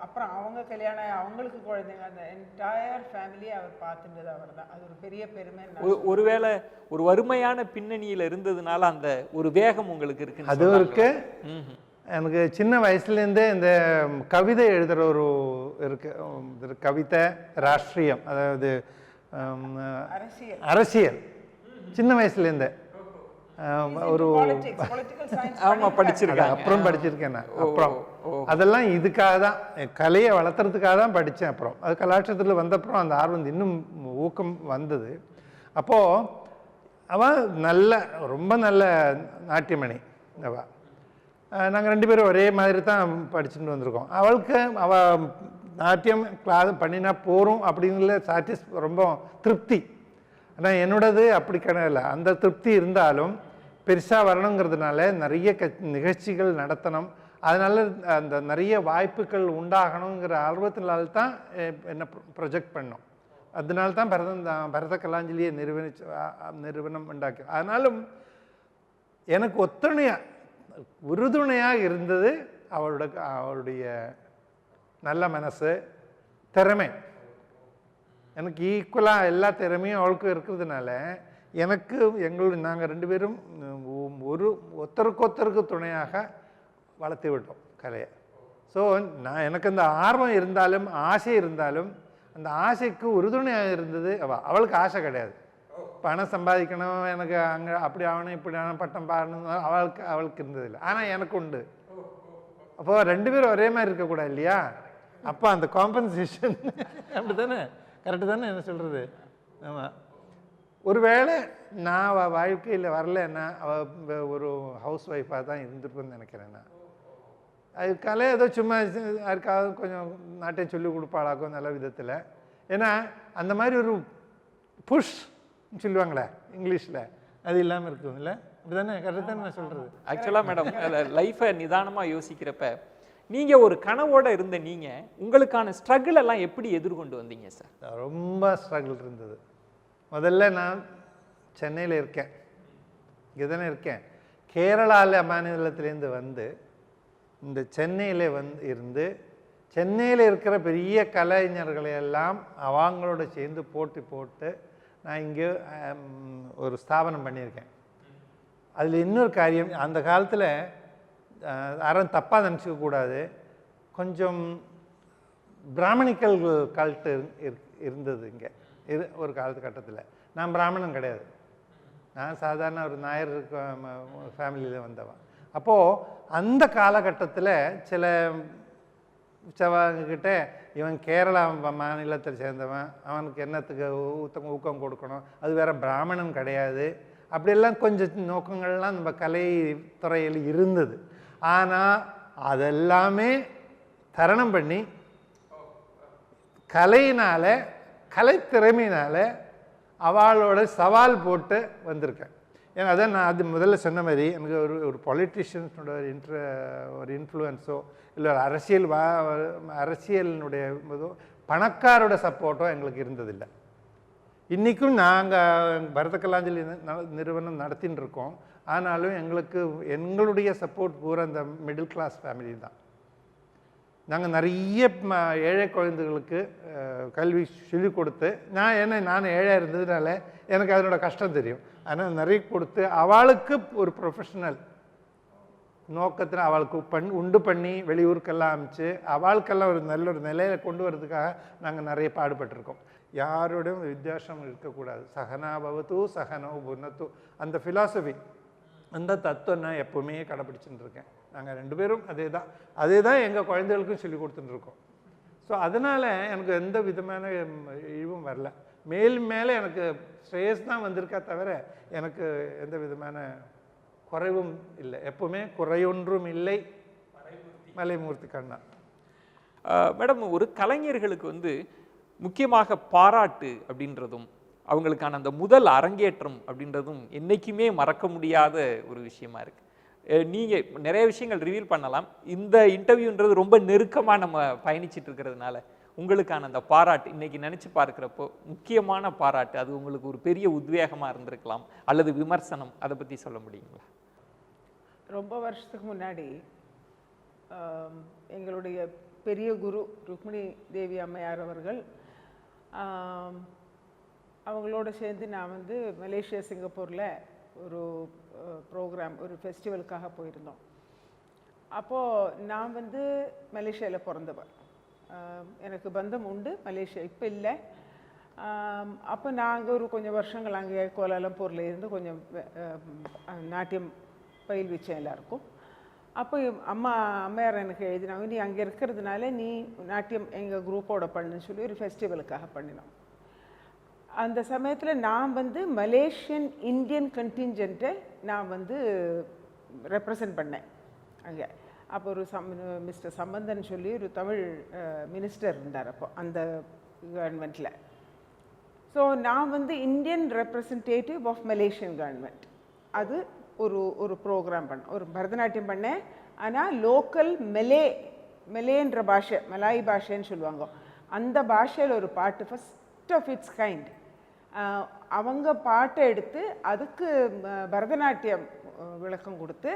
அப்புறம் அவங்க கல்யாணம், அவங்களுக்கு குழந்தைங்க, அந்த என்டையர் ஃபேமிலியை அவர் பார்த்துட்டது அவர் தான். அது ஒரு பெரிய பெருமை. ஒருவேளை ஒரு வறுமையான பின்னணியில் இருந்ததுனால அந்த ஒரு வேகம் உங்களுக்கு இருக்கு. அது இருக்கு. எனக்கு சின்ன வயசுலேருந்தே இந்த கவிதை எழுதுகிற ஒரு கவிதை ராஷ்ட்ரியம், அதாவது அரசியல் சின்ன வயசுலேருந்தே ஒரு படிச்சிருக்கேன். அப்புறம் படிச்சிருக்கேன் நான். அப்புறம் அதெல்லாம் இதுக்காக தான், கலையை வளர்த்துறதுக்காக தான் படித்தேன். அப்புறம் அது கலாட்சேத்திரத்தில் வந்தப்புறம் அந்த ஆர்வம் இன்னும் ஊக்கம் வந்தது. அப்போது அவன் ரொம்ப நல்ல நாட்டியமணி. நாங்கள் 2 பேரும் ஒரே மாதிரி தான் படிச்சுட்டு வந்திருக்கோம். அவள் நாட்டியம் கிளாஸ் பண்ணினா போகிறோம் அப்படிங்கிற ரொம்ப திருப்தி. ஆனால் என்னோடது அப்படி கிடையாது. அந்த திருப்தி இருந்தாலும் பெருசாக வரணுங்கிறதுனால நிறைய நிகழ்ச்சிகள் நடத்தணும், அதனால் அந்த நிறைய வாய்ப்புகள் உண்டாகணுங்கிற ஆர்வத்தினால தான் என்ன ப்ரொஜெக்ட் பண்ணோம். அதனால தான் பரத கலாஞ்சலியை நிறுவனம் உண்டாக்கி. ஆனாலும் எனக்கு உறுதுணையாக இருந்தது அவளுடைய நல்ல மனசு, திறமை. எனக்கு ஈக்குவலாக எல்லா திறமையும் அவளுக்கும் இருக்கிறதுனால எனக்கு நாங்கள் 2 பேரும் ஒருத்தருக்கு துணையாக வளர்த்து விட்டோம் கலையை. ஸோ எனக்கு அந்த ஆர்வம் இருந்தாலும் ஆசை இருந்தாலும் அந்த ஆசைக்கு உறுதுணையாக இருந்தது அவளுக்கு ஆசை கிடையாது. பணம் சம்பாதிக்கணும், எனக்கு அங்கே அப்படி ஆகணும் இப்படி ஆகணும் பட்டம் பாடணும், அவளுக்கு இருந்ததில்லை. ஆனால் எனக்கு உண்டு. அப்போ 2 பேரும் ஒரே மாதிரி இருக்கக்கூடாது இல்லையா? அப்போ அந்த காம்பன்சேஷன் அப்படி தானே, கரெக்டு தானே என்ன சொல்கிறது? ஆமாம். ஒருவேளை நான் வாழ்க்கையில் வரலன்னா அவள் ஒரு ஹவுஸ் ஒய்ஃபாக தான் இருந்திருப்பேன்னு நினைக்கிறேன். நான் அது கலை ஏதோ சும்மா யாருக்காவது கொஞ்சம் நாட்டையும் சொல்லி கொடுப்பாளாக்கும் நல்ல விதத்தில். ஏன்னா அந்த மாதிரி ஒரு புஷ் சொல்லுவாங்களே இங்கிலீஷில், அது இல்லாமல் இருக்கும் இல்லை? அப்படி தானே, கரெக்டு தானே நான் சொல்கிறது? ஆக்சுவலாக மேடம், லைஃப்பை நிதானமாக யோசிக்கிறப்ப நீங்கள் ஒரு கனவோடு இருந்த நீங்கள் உங்களுக்கான ஸ்ட்ரகிள் எல்லாம் எப்படி எதிர்கொண்டு வந்தீங்க சார்? ரொம்ப ஸ்ட்ரகிள் இருந்தது. முதல்ல நான் சென்னையில் இருக்கேன், இங்கே தானே இருக்கேன். கேரளாவில் மாநிலத்திலேருந்து வந்து இந்த சென்னையில் இருந்து சென்னையில் இருக்கிற பெரிய கலைஞர்களை எல்லாம் அவங்களோட சேர்ந்து போட்டு நான் இங்கே ஒரு ஸ்தாபனம் பண்ணியிருக்கேன். அதில் இன்னொரு காரியம், அந்த காலத்தில் யாரும் தப்பாக நினச்சிக்க கூடாது, கொஞ்சம் பிராமணிக்கல் கல்ட்டு இருந்தது இங்கே ஒரு காலகட்டத்தில். நான் பிராமணன் கிடையாது, நான் சாதாரண ஒரு நாயர் ஃபேமிலியில் வந்தவன். அப்போது அந்த காலகட்டத்தில் சில உற்சவங்கிட்ட இவன் கேரளா மாநிலத்தை சேர்ந்தவன், அவனுக்கு என்னத்துக்கு ஊக்கம் கொடுக்கணும், அது வேற பிராமணன் கிடையாது, அப்படியெல்லாம் கொஞ்சம் நோக்கங்கள்லாம் நம்ம கலைத்துறையில் இருந்தது. ஆனால் அதெல்லாமே தரணம் பண்ணி கலையினால் கலைத்திறமையினால் அவளோட சவால் போட்டு வந்திருக்கேன். ஏன்னா அதான் நான் அது முதல்ல சொன்ன மாதிரி எனக்கு ஒரு பொலிட்டிஷியன்ஸோட ஒரு இன்ஃப்ளூயன்ஸோ இல்லை ஒரு அரசியலினுடைய பணக்காரோட சப்போர்ட்டோ எங்களுக்கு இருந்ததில்லை. இன்றைக்கும் நாங்கள் பரத கலாஞ்சலி நிறுவனம் நடத்தின்னு இருக்கோம். ஆனாலும் எங்களுடைய சப்போர்ட் பூரா இந்த மிடில் கிளாஸ் ஃபேமிலி தான். நாங்கள் நிறைய ஏழை குழந்தைகளுக்கு கல்வி சொல்லிக் கொடுத்து, நான் ஏழை இருந்ததுனால எனக்கு அதனோட கஷ்டம் தெரியும். ஆனால் நிறைய கொடுத்து அவளுக்கு ஒரு ப்ரொஃபஷனல் நோக்கத்தில் அவளுக்கு உண்டு பண்ணி வெளியூருக்கெல்லாம் அனுப்பிச்சு அவளுக்கெல்லாம் ஒரு நல்ல ஒரு நிலையில் கொண்டு வரதுக்காக நாங்கள் நிறைய பாடுபட்டிருக்கோம். யாரோடையும் வித்தியாசம் இருக்கக்கூடாது. சகனா பவது சகனோ புனத்து, அந்த ஃபிலாசபி, அந்த தத்துவம் நான் எப்போவுமே கடைப்பிடிச்சுட்டு இருக்கேன். நாங்கள் 2 பேரும் அதே தான் எங்கள் குழந்தைகளுக்கும் சொல்லி கொடுத்துட்டுருக்கோம். ஸோ அதனால் எனக்கு எந்த விதமான இழிவும் வரல. மேலே எனக்கு ஸ்ட்ரேஸ் தான் வந்திருக்கா தவிர எனக்கு எந்த விதமான குறைவும் இல்லை. எப்பவுமே குறையொன்றும் இல்லை. மலைமூர்த்தி கண்ணா. மேடம், ஒரு கலைஞர்களுக்கு முக்கியமாக பாராட்டு அப்படின்றதும் அவங்களுக்கான அந்த முதல் அரங்கேற்றம் அப்படின்றதும் என்றைக்குமே மறக்க முடியாத ஒரு விஷயமா இருக்கு. நீங்கள் நிறைய விஷயங்கள் ரிவீல் பண்ணலாம். இந்த இன்டர்வியூன்றது ரொம்ப நெருக்கமாக நம்ம பயணிச்சுட்டு இருக்கிறதுனால உங்களுக்கான அந்த பாராட்டு இன்னைக்கு நினச்சி பார்க்குறப்போ முக்கியமான பாராட்டு, அது உங்களுக்கு ஒரு பெரிய உத்வேகமாக இருந்திருக்கலாம் அல்லது விமர்சனம், அதை பற்றி சொல்ல முடியுங்களா? ரொம்ப வருஷத்துக்கு முன்னாடி எங்களுடைய பெரிய குரு ருக்மிணி தேவி அம்மையார் அவர்கள், அவங்களோட சேர்ந்து நான் மலேசியா சிங்கப்பூரில் ஒரு ப்ரோக்ராம், ஒரு ஃபெஸ்டிவலுக்காக போயிருந்தோம். அப்போது நான் மலேசியாவில் பிறந்தவன், எனக்கு பந்தம் உண்டு, மலேசியா இப்போ இல்லை. அப்போ நாங்கள் ஒரு கொஞ்சம் வருஷங்கள் அங்கே கோலாலம்பூரில் இருந்து கொஞ்சம் நாட்டியம் பயில்விச்சேன் எல்லாருக்கும். அப்போ அம்மையார் எனக்கு எழுதினாங்க, நீ அங்கே இருக்கிறதுனால நீ நாட்டியம் எங்கள் குரூப்போட பண்ணுன்னு சொல்லி ஒரு ஃபெஸ்டிவலுக்காக பண்ணினோம். அந்த சமயத்தில் நான் மலேசியன் இந்தியன் கண்டின்ஜென்ட்டை நான் ரெப்ரசன்ட் பண்ணேன் அங்கே. அப்போ ஒரு மிஸ்டர் சம்பந்தன் சொல்லி ஒரு தமிழ் மினிஸ்டர் இருந்தார் அப்போ அந்த கவர்மெண்ட்டில். ஸோ நான் வந்து Indian representative of Malaysian government. அது ஒரு ப்ரோக்ராம் பண்ணேன், ஒரு பரதநாட்டியம் பண்ணேன். ஆனால் லோக்கல் மெலேன்ற பாஷை, மலாய் பாஷைன்னு சொல்லுவாங்க, அந்த பாஷையில் ஒரு பாட்டு, ஃபஸ்ட் ஆஃப் இட்ஸ் கைண்ட். அவங்க பாட்டை எடுத்து அதுக்கு பரதநாட்டியம் விளக்கம் கொடுத்து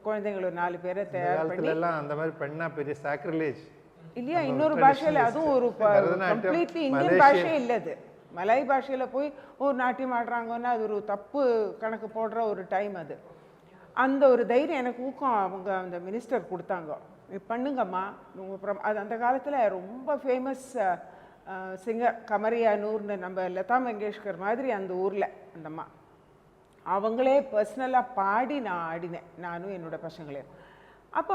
குழந்தைங்கள 4 பேரை தயார் பண்ணி அந்த மாதிரி பண்ணா பெரிய சாக்ரிலேஜ் இல்லையா. இன்னொரு பாஷையில் அதுவும் ஒரு கம்ப்ளீட்லி இந்தியன் பாஷை இல்லை, அது மலாய் பாஷையில் போய் ஒரு நாட்டியம் ஆடுறாங்கன்னா அது ஒரு தப்பு கணக்கு போடுற ஒரு டைம் அது. அந்த ஒரு தைரியம் எனக்கு ஊக்கம் அவங்க அந்த மினிஸ்டர் கொடுத்தாங்க, பண்ணுங்கம்மா. அது அந்த காலத்தில் ரொம்ப ஃபேமஸ் சிங்கர் கமரியானூர்னு, நம்ம லதா மங்கேஷ்கர் மாதிரி அந்த ஊரில் அந்த அம்மா. அவங்களே பர்சனலாக பாடி நான் ஆடினேன், நானும் என்னோட பசங்களையும். அப்போ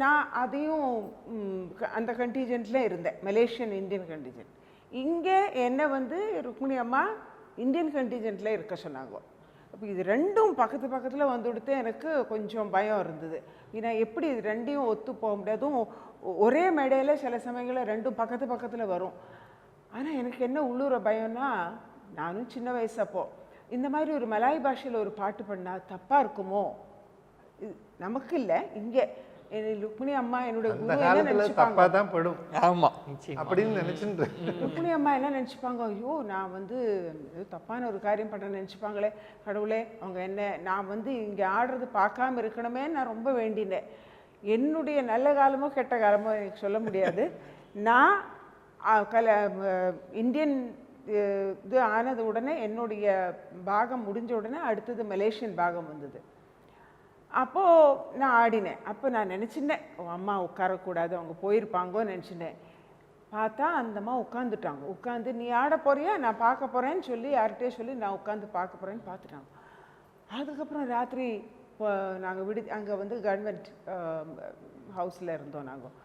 நான் அதையும் அந்த கண்டிஜென்ட்டில் இருந்தேன், மலேசியன் இந்தியன் கண்டிஜென்ட். இங்கே என்னை வந்து ருக்மிணி அம்மா இந்தியன் கண்டிஜென்ட்டில் இருக்க சொன்னாங்க. அப்போ இது ரெண்டும் பக்கத்தில் வந்துவிடுத்து எனக்கு கொஞ்சம் பயம் இருந்தது. ஏன்னா எப்படி இது ரெண்டையும் ஒத்து போக முடியாதும், ஒரே மேடையில் சில சமயங்களில் ரெண்டும் பக்கத்தில் வரும். ஆனால் எனக்கு என்ன உள்ளூர பயம்னா, நானும் சின்ன வயசு அப்போ இந்த மாதிரி ஒரு மலாய் பாஷையில் ஒரு பாட்டு பண்ணால் தப்பாக இருக்குமோ, இது நமக்கு இல்லை, இங்கே ருக்மிணி அம்மா என்னோட குரு என்ன நினைச்சுப்பாங்க, தான் படும் ஆமா அப்படின்னு நினைச்சுட்டு ருக்மிணி அம்மா என்ன நினச்சிப்பாங்க, ஐயோ நான் வந்து தப்பான ஒரு காரியம் பண்ண நினச்சிப்பாங்களே, கடவுளே அவங்க என்ன, நான் வந்து இங்கே ஆடுறது பார்க்காம இருக்கணுமே நான் ரொம்ப வேண்டினேன். என்னுடைய நல்ல காலமோ கெட்ட காலமோ எனக்கு சொல்ல முடியாது. நான் இந்தியன் இது ஆனது உடனே என்னுடைய பாகம் முடிஞ்ச உடனே அடுத்தது மலேசியன் பாகம் வந்தது. அப்போது நான் ஆடினேன். அப்போ நான் நினச்சிட்டேன் அம்மா உட்காரக்கூடாது, அவங்க போயிருப்பாங்கன்னு நினச்சிட்டேன். பார்த்தா அந்த அம்மா உட்காந்துட்டாங்க. உட்காந்து நீ ஆட போறியா, நான் பார்க்க போகிறேன்னு சொல்லி யார்கிட்டே சொல்லி நான் உட்காந்து பார்க்க போகிறேன்னு பார்த்துட்டாங்க. அதுக்கப்புறம் ராத்திரி நாங்கள் அங்கே வந்து கவர்மெண்ட் ஹவுஸில் இருந்தோம். நாங்கள்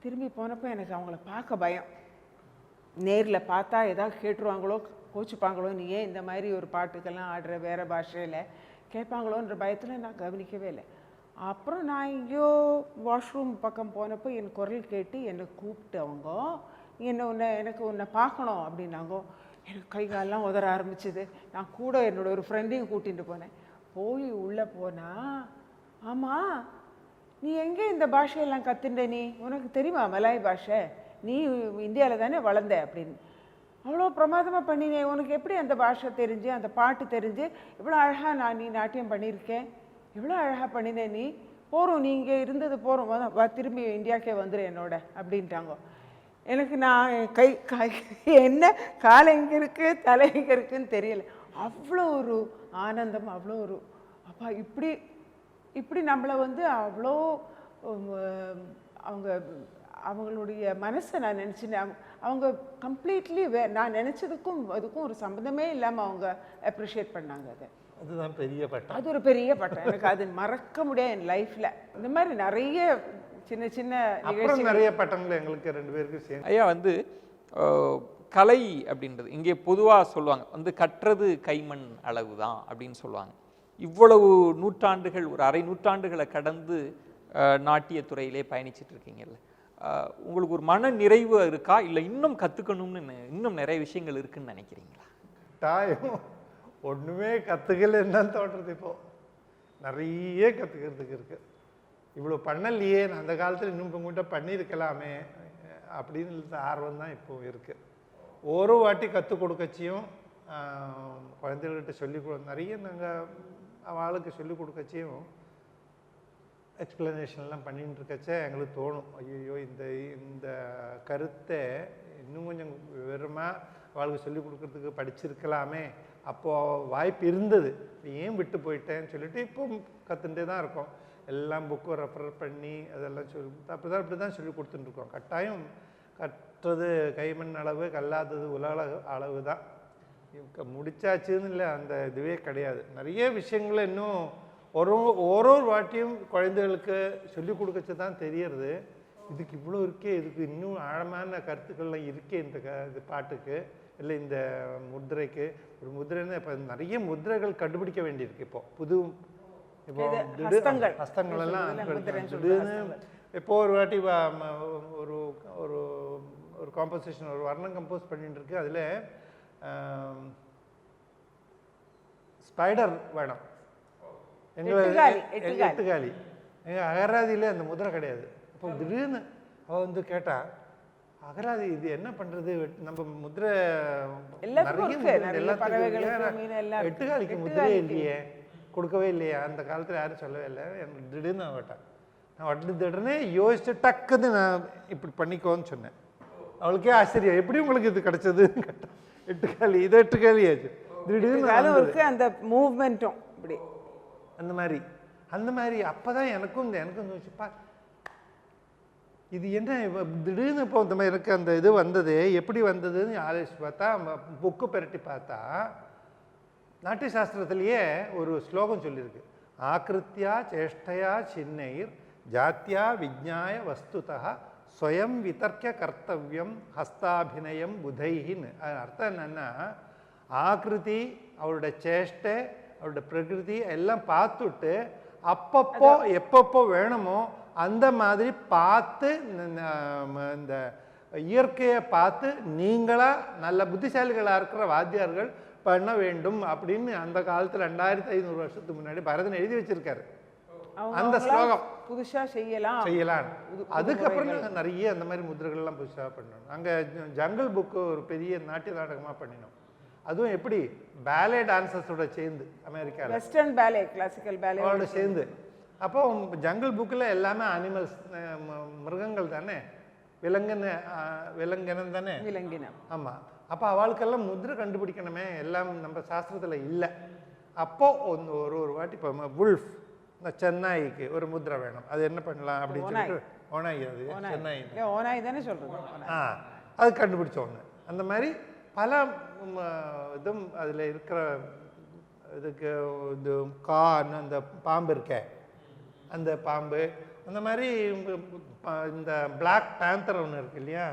திரும்பி போனப்போ எனக்கு அவங்கள பார்க்க பயம். நேரில் பார்த்தா ஏதாவது கேட்டுருவாங்களோ, கோச்சிப்பாங்களோ, நீ ஏன் இந்த மாதிரி ஒரு பாட்டுக்கெல்லாம் ஆடுற வேறு பாஷையில் கேட்பாங்களோன்ற பயத்தில் நான் கவனிக்கவே இல்லை. அப்புறம் நான் எங்கேயோ வாஷ்ரூம் பக்கம் போனப்போ என் குரல் கேட்டு என்னை கூப்பிட்டு அவங்க எனக்கு உன்னை பார்க்கணும் அப்படின்னாங்க. எனக்கு கை காலெலாம் உதற ஆரம்பிச்சுது. நான் கூட என்னோட ஒரு ஃப்ரெண்டையும் கூட்டிகிட்டு போனேன். போய் உள்ளே போனால், ஆமாம் நீ எங்கே இந்த பாஷையெல்லாம் கற்றுண்ட, நீ உனக்கு தெரியுமா மலாய் பாஷை, நீ இந்தியாவில் தானே வளர்ந்த அப்படின்னு. அவ்வளோ பிரமாதமாக பண்ணினேன், உனக்கு எப்படி அந்த பாஷை தெரிஞ்சு அந்த பாட்டு தெரிஞ்சு இவ்வளோ அழகாக நீ நாட்டியம் பண்ணியிருக்கேன், இவ்வளோ அழகாக பண்ணினேன், நீ போகிறோம், நீ இங்கே இருந்தது போகிறோம், வா திரும்பி இந்தியாவுக்கே வந்துடு என்னோட அப்படின்ட்டாங்க. எனக்கு நான் கை என்ன காலை எங்கே இருக்குது தலை எங்கே இருக்குதுன்னு தெரியல. அவ்வளோ ஒரு ஆனந்தம், அவ்வளோ ஒரு அப்பா இப்படி நம்மளை வந்து அவ்வளோ அவங்களுடைய மனசை நான் நினச்சினேன். அவங்க கம்ப்ளீட்லி நான் நினச்சதுக்கும் அதுக்கும் ஒரு சம்மந்தமே இல்லாமல் அவங்க அப்ரிஷியேட் பண்ணாங்க. அதுதான் பெரிய பட்டம், அது ஒரு பெரிய பட்டம். எனக்கு அது மறக்க முடியாது என் லைஃப்பில். இந்த மாதிரி நிறைய சின்ன நிறைய பட்டங்கள் எங்களுக்கு 2 பேருக்கும் சேர்ந்து. ஐயா வந்து கலை அப்படின்றது இங்கே பொதுவாக சொல்லுவாங்க வந்து கற்றது கைமண் அளவு தான் அப்படின்னு சொல்லுவாங்க. இவ்வளவு நூற்றாண்டுகள், ஒரு அரை நூற்றாண்டுகளை கடந்து நாட்டியத்துறையிலே பயணிச்சுட்டு இருக்கீங்கல்ல, உங்களுக்கு ஒரு மன நிறைவு இருக்கா, இல்லை இன்னும் கற்றுக்கணும்னு இன்னும் நிறைய விஷயங்கள் இருக்குன்னு நினைக்கிறீங்களா? டாயம் ஒன்றுமே கற்றுக்கலன்னு தோன்றது. இப்போது நிறைய கற்றுக்கிறதுக்கு இருக்குது. இவ்வளோ பண்ணலையே, நான் அந்த காலத்தில் இன்னும் உங்கள்கிட்ட பண்ணியிருக்கலாமே அப்படின்னு ஆர்வம் தான் இப்போ இருக்குது. ஒரு வாட்டி கற்றுக் கொடுக்கச்சியும் குழந்தைகள்கிட்ட சொல்லிக் நிறைய நாங்கள் அவளுக்கு சொல்லிக் கொடுக்கச்சியும் எக்ஸ்பிளனேஷன்லாம் பண்ணிட்டு இருக்கச்சே எங்களுக்கு தோணும், ஐயோ இந்த கருத்தை இன்னும் கொஞ்சம் விவரமாக அவளுக்கு சொல்லிக் கொடுக்கறதுக்கு படிச்சிருக்கலாமே, அப்போது வாய்ப்பு இருந்தது, ஏன் விட்டு போயிட்டேன்னு சொல்லிட்டு இப்போ கற்றுட்டே தான் இருக்கோம். எல்லாம் புக்கை ரெஃபர் பண்ணி அதெல்லாம் அப்படி தான் சொல்லி கொடுத்துட்டுருக்கோம். கட்டாயம் கற்றது கைமண் அளவு, கல்லாதது உலக அளவு தான். முடிச்சாச்சுன்னு இல்லை, அந்த இதுவே கிடையாது. நிறைய விஷயங்களை இன்னும் ஒரு வாட்டியும் குழந்தைகளுக்கு சொல்லிக் கொடுக்கச்சு தான் தெரியறது, இதுக்கு இவ்வளோ இருக்கே, இதுக்கு இன்னும் ஆழமான கருத்துக்கள்லாம் இருக்கே இந்த பாட்டுக்கு, இல்லை இந்த முத்திரைக்கு. ஒரு முத்திரைன்னு இப்போ நிறைய முத்திரைகள் கண்டுபிடிக்க வேண்டியிருக்கு. இப்போது இப்போ ஹஸ்தங்கள். ஹஸ்தங்கள் எல்லாம் முத்திரைன்னு திடீர்னு இப்போ ஒரு வாட்டி ஒரு ஒரு ஒரு காம்போசிஷன் ஒரு வர்ணம் கம்போஸ் பண்ணிட்டு இருக்கு. அதில் ஸ்பைடர் வேணும். எட்டுகாலி எங்கள் அகராதியில் அந்த முதிரை கிடையாது. அப்போ திடீர்னு அவள் வந்து கேட்டா, அகராதி இது என்ன பண்ணுறது, நம்ம முதிரை எல்லாத்துக்கும் எட்டுகாலிக்கு முதிரையே இல்லையே, கொடுக்கவே இல்லையா, அந்த காலத்தில் யாரும் சொல்லவே இல்லை. எனக்கு திடீர்னு நான் கேட்டேன். நான் திடீர்னு யோசிச்சு டக்குன்னு நான் இப்படி பண்ணிக்கோன்னு சொன்னேன். அவளுக்கே ஆச்சரியம், எப்படி உங்களுக்கு இது கிடைச்சதுன்னு கேட்டேன். எட்டுகாலி இது எட்டுகாலி ஆச்சு. திடீர்னு அந்த மூவ்மெண்ட்டும் இப்படி அந்த மாதிரி அப்போதான் எனக்கும் யோசிச்சுப்பா, இது என்ன திடீர்னு இப்போ இந்த மாதிரி எனக்கு அந்த இது வந்தது, எப்படி வந்ததுன்னு ஆலோசிச்சு பார்த்தா, புக்கு பெரட்டி பார்த்தா நாட்டிய சாஸ்திரத்திலேயே ஒரு ஸ்லோகம் சொல்லியிருக்கு. ஆக்ருத்தியா சேஷ்டையா சின்னைர் ஜாத்தியா விஜ்ஞாய வஸ்துதா ஸ்வயம் விதர்க்க கர்த்தவியம் ஹஸ்தாபிநயம் புதைன்னு. அது அர்த்தம் என்னன்னா, ஆக்ருதி அவரோட சேஷ்டை அவரோட பிரகிருதி எல்லாம் பார்த்துட்டு அப்பப்போ எப்பப்போ வேணுமோ அந்த மாதிரி பார்த்து இந்த இயற்கையை பார்த்து நீங்களா நல்ல புத்திசாலிகளாக இருக்கிற வாத்தியார்கள் பண்ண வேண்டும் அப்படின்னு அந்த காலத்தில் 2500 வருஷத்துக்கு முன்னாடி பரதன் எழுதி வச்சிருக்காரு. அந்த ஸ்லோகம் புதுசா செய்யலாம். அதுக்கப்புறம் நாங்கள் நிறைய அந்த மாதிரி முதிரைகள்லாம் புதுசாக பண்ணணும். நாங்கள் ஜங்கிள் புக்கு ஒரு பெரிய நாட்டிய நாடகமாக பண்ணினோம். அதுவும் எப்படி பேலே டான்சர்ஸோட சேர்ந்து அமெரிக்காவில் வெஸ்டர்ன் பேலே கிளாசிக்கல் பேலேயோட சேர்ந்து. அப்போ ஜங்கிள் புக்கில் எல்லாமே அனிமல்ஸ், மிருகங்கள் தானே, விலங்கினம் தானே. ஆமாம். அப்போ அவளுக்கெல்லாம் முதிரை கண்டுபிடிக்கணுமே, எல்லாம் நம்ம சாஸ்திரத்தில் இல்லை. அப்போ ஒரு வாட்டி இப்போ வுல்ஃப் இந்த சென்னாய்க்கு ஒரு முதிரை வேணும், அது என்ன பண்ணலாம் அப்படின்னு சொல்லிட்டு ஓனாய், அது சென்னாய் ஓனாய் தானே சொல்றது. அது கண்டுபிடிச்ச ஒன்று. அந்த மாதிரி பல இதுவும் அதில் இருக்கிற இதுக்கு இது அந்த பாம்பு இருக்க, அந்த பாம்பு அந்த மாதிரி இந்த பிளாக் பேந்தர் ஒன்று இருக்கு இல்லையா,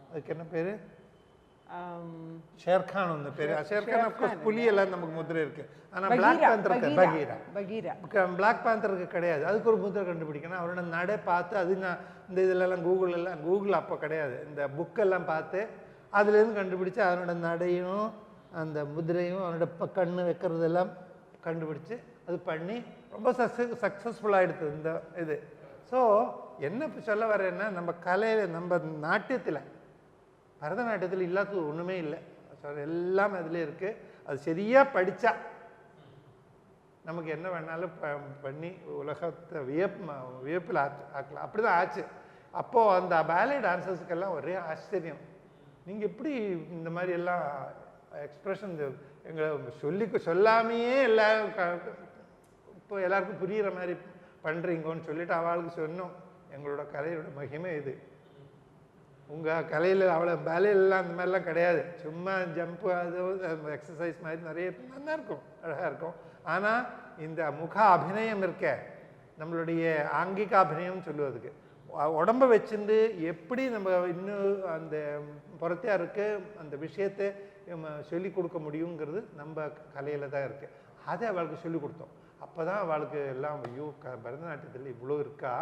அதுக்கு என்ன பேர், ஷேர்கான் ஒன்று பேர். ஷேர்கான் அப்கோர்ஸ் புலி எல்லாம் நமக்கு முதிரை இருக்கு. ஆனால் பிளாக் பேந்தருக்கு பகீரா பிளாக் பேந்தருக்கு கிடையாது. அதுக்கு ஒரு முதிரை கண்டுபிடிக்கணும். அவரோட நடை பார்த்து, அது நான் இந்த இதிலெல்லாம் கூகுள் அப்போ கிடையாது, இந்த புக்கெல்லாம் பார்த்து அதுலேருந்து கண்டுபிடிச்சி அதனோட நடையும் அந்த முதிரையும் அவனோட கண்ணு வைக்கிறதெல்லாம் கண்டுபிடிச்சி அது பண்ணி ரொம்ப சக்ஸஸ்ஃபுல்லாகிடுது இந்த இது. ஸோ என்ன சொல்ல வரேன்னா, நம்ம கலையில் நம்ம நாட்டியத்தில் பரதநாட்டியத்தில் இல்லாதது ஒன்றுமே இல்லை. எல்லாம் அதில் இருக்குது. அது சரியாக படித்தா நமக்கு என்ன வேணாலும் பண்ணி உலகத்தை வியப்பில் ஆக்கலாம். அப்படி தான் ஆச்சு. அப்போது அந்த பேலே டான்சர்ஸுக்கெல்லாம் ஒரே ஆச்சரியம், நீங்கள் எப்படி இந்த மாதிரி எல்லாம் எக்ஸ்ப்ரெஷன் எங்களை சொல்லாமையே எல்லாரும் இப்போ எல்லாருக்கும் புரிகிற மாதிரி பண்ணுறீங்கன்னு சொல்லிட்டு அவளுக்கு சொன்னோம். எங்களோட கலையோட மகிமை இது. உங்கள் கலையில் அவ்வளோ பேலையெல்லாம் அந்த மாதிரிலாம் கிடையாது. சும்மா ஜம்ப்பு அது எக்ஸசைஸ் மாதிரி நிறைய நல்லா இருக்கும், அழகாக இருக்கும். ஆனால் இந்த முக அபிநயம் இருக்க, நம்மளுடைய ஆங்கிக அபிநயம் சொல்லுவதுக்கு உடம்பை வச்சுருந்து எப்படி நம்ம இன்னும் அந்த புறத்தையாக இருக்கு அந்த விஷயத்தை சொல்லி கொடுக்க முடியுங்கிறது நம்ம கலையில் தான் இருக்குது. அதை அவளுக்கு சொல்லி கொடுத்தோம். அப்போ தான் அவளுக்கு எல்லாம் ஐயோ பரதநாட்டியத்தில் இவ்வளோ இருக்கா.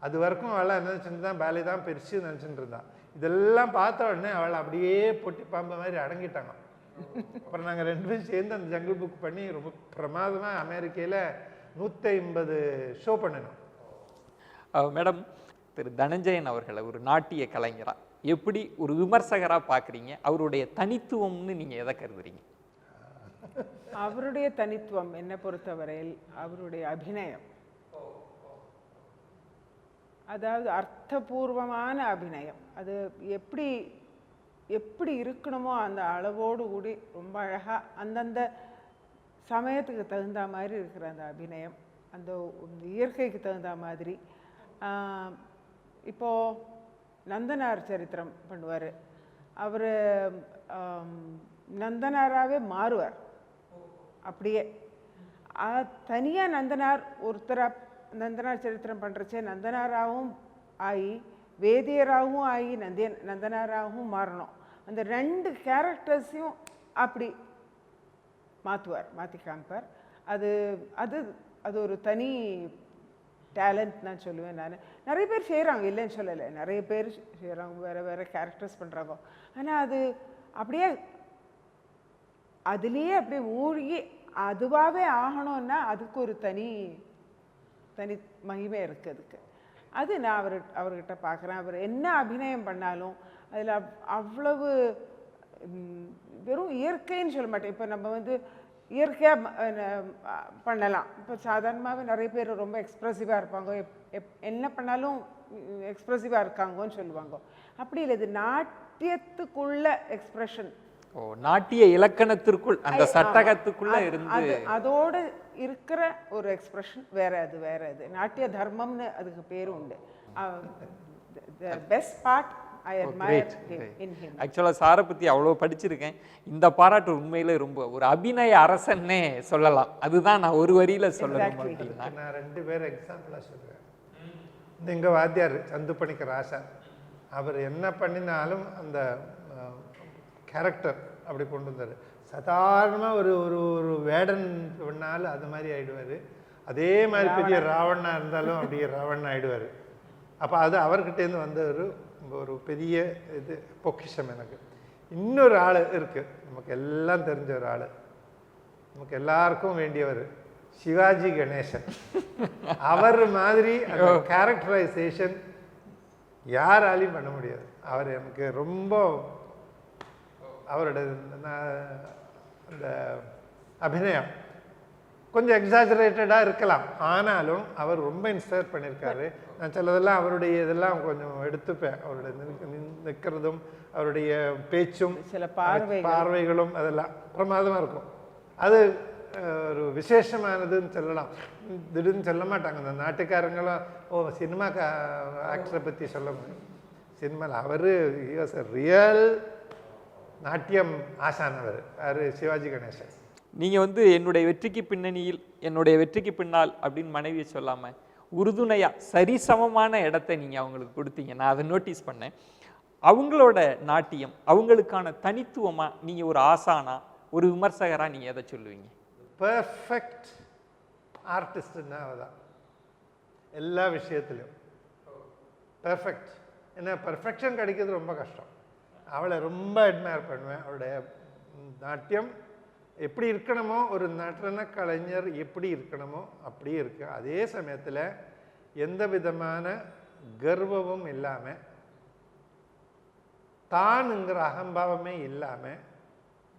அது வரைக்கும் அவளை என்ன நினச்சிட்டு தான் பேலே தான் பெருசு நினச்சிட்டு இருந்தான். இதெல்லாம் பார்த்த உடனே அவளை அப்படியே பொட்டி பாம்பு மாதிரி அடங்கிட்டாங்க. அப்புறம் நாங்கள் 2 பேரும் சேர்ந்து அந்த ஜங்கிள் புக் பண்ணி ரொம்ப பிரமாதமாக அமெரிக்கையில் 150 ஷோ பண்ணினோம். மேடம், திரு தனஞ்சயன் அவர்களை ஒரு நாட்டிய கலைஞரா எப்படி ஒரு விமர்சகராக பார்க்குறீங்க? அவருடைய தனித்துவம்னு நீங்கள் எதை கருதுறீங்க? அவருடைய தனித்துவம் என்னை பொறுத்தவரையில் அவருடைய அபிநயம், அதாவது அர்த்தபூர்வமான அபிநயம். அது எப்படி எப்படி இருக்கணுமோ அந்த அளவோடு கூடி ரொம்ப அழகாக அந்தந்த சமயத்துக்கு தகுந்த மாதிரி இருக்கிற அந்த அபிநயம், அந்த இயற்கைக்கு தகுந்த மாதிரி. இப்போது நந்தனார் சரித்திரம் பண்ணுவார். அவர் நந்தனாராகவே மாறுவார். அப்படியே தனியாக நந்தனார் ஒருத்தராக நந்தனார் சரித்திரம் பண்ணுறச்சே நந்தனாராகவும் ஆகி வேதியராகவும் ஆகி நந்தனாராகவும் மாறணும். அந்த 2 கேரக்டர்ஸையும் அப்படி மாற்றி காமிப்பார். அது அது அது ஒரு தனி டேலண்ட் நான் சொல்லுவேன். நான் நிறைய பேர் செய்கிறாங்க, இல்லைன்னு சொல்லலை, நிறைய பேர் செய்கிறாங்க, வேறு வேறு கேரக்டர்ஸ் பண்ணுறாங்க. ஆனால் அது அப்படியே அதுலேயே அப்படியே மூழ்கி அதுவாகவே ஆகணும்னா அதுக்கு ஒரு தனி மகிமை இருக்குது அதுக்கு. அது நான் அவர்கிட்ட பார்க்குறேன். அவர் என்ன அபிநயம் பண்ணாலும் அதில் அவ்வளவு வெறும் இயற்கைன்னு சொல்ல மாட்டேன். இப்போ நம்ம வந்து இயற்கையாக பண்ணலாம். இப்போ சாதாரணமாகவே நிறைய பேர் ரொம்ப எக்ஸ்ப்ரெசிவாக இருப்பாங்க, என்ன பண்ணாலும் எக்ஸ்ப்ரெசிவாக இருக்காங்கன்னு சொல்லுவாங்க. அப்படி இல்லை, இது நாட்டியத்துக்குள்ள எக்ஸ்ப்ரெஷன். ஓ, நாட்டிய இலக்கணத்திற்குள் அந்த சட்டகத்துக்குள்ள இருந்து அதோடு இருக்கிற ஒரு எக்ஸ்பிரஷன் வேற. அது வேற. அது நாட்டிய தர்மம்னு அதுக்கு பேர் உண்டு. Best part I admire in him. ஆக்சுவலா சாரை பத்தி அவ்வளோ படிச்சிருக்கேன். இந்த பாராட்டு உண்மையிலே ரொம்ப ஒரு அபிநய அரசன்னே சொல்லலாம். அதுதான் நான் ஒரு வரியில சொல்லணும் அப்படின்னா. நான் 2 பேர் எக்ஸாம்பிளாக சொல்லுவேன். எங்கள் வாத்தியார் சந்துப்பணிக்கர் ஆசான், அவர் என்ன பண்ணினாலும் அந்த கேரக்டர் அப்படி கொண்டு வந்தார். சாதாரணமாக ஒரு ஒரு ஒரு வேடன் பண்ணாலும் அது மாதிரி ஆயிடுவார். அதே மாதிரி பெரிய ராவணா இருந்தாலும் அப்படியே ராவணன் ஆயிடுவார். அப்போ அது அவர்கிட்டேருந்து வந்த ஒரு பெரிய இது பொக்கிஷம். எனக்கு இன்னொரு ஆள் இருக்குது, நமக்கு எல்லாம் தெரிஞ்ச ஒரு ஆள், நமக்கு எல்லாருக்கும் வேண்டியவர், சிவாஜி கணேசன். அவர் மாதிரி அந்த கேரக்டரைசேஷன் யாராலையும் பண்ண முடியாது. அவர் எனக்கு ரொம்ப அவரோட அந்த அபிநயம் கொஞ்சம் எக்ஸாஜரேட்டடாக இருக்கலாம், ஆனாலும் அவர் ரொம்ப இன்ஸ்பயர் பண்ணியிருக்காரு. நான் சிலதெல்லாம் அவருடைய இதெல்லாம் கொஞ்சம் எடுத்துப்பேன். அவருடைய நிற்கிறதும் அவருடைய பேச்சும் சில பார்வைகளும் அதெல்லாம் பிரமாதமாக இருக்கும். அது ஒரு விசேஷமானதுன்னு சொல்லலாம். திடீர்னு சொல்ல மாட்டாங்க இந்த நாட்டுக்காரங்களும். ஓ, சினிமா ஆக்டரை பற்றி சொல்ல முடியும். சினிமாவில் அவர் ரியல் நாட்டியம் ஆசானவர் யார்? சிவாஜி கணேசன். நீங்க வந்து என்னுடைய வெற்றிக்கு பின்னணியில் என்னுடைய வெற்றிக்கு பின்னால் அப்படின்னு மனைவியை சொல்லாம உறுதுணையா சரிசமமான இடத்தை நீங்க அவங்களுக்கு கொடுத்தீங்க. நான் அதை நோட்டீஸ் பண்ணேன். அவங்களோட நாட்டியம், அவங்களுக்கான தனித்துவமா நீங்க ஒரு ஆசானா, ஒரு விமர்சகரா நீங்க எதை சொல்லுவீங்க? பெர்ஃபெக்ட் ஆர்டிஸ்ட்னா அவதான் எல்லா விஷயத்துலையும் பெர்ஃபெக்ட். ஏன்னா பெர்ஃபெக்ஷன் கிடைக்கிறது ரொம்ப கஷ்டம். அவளை ரொம்ப அட்மையர் பண்ணுவேன். அவளுடைய நாட்டியம் எப்படி இருக்கணுமோ, ஒரு நடன கலைஞர் எப்படி இருக்கணுமோ அப்படியே இருக்கு. அதே சமயத்தில் எந்த விதமான கர்வமும் இல்லாமல், தானுங்கிற அகம்பாவமே இல்லாமல்,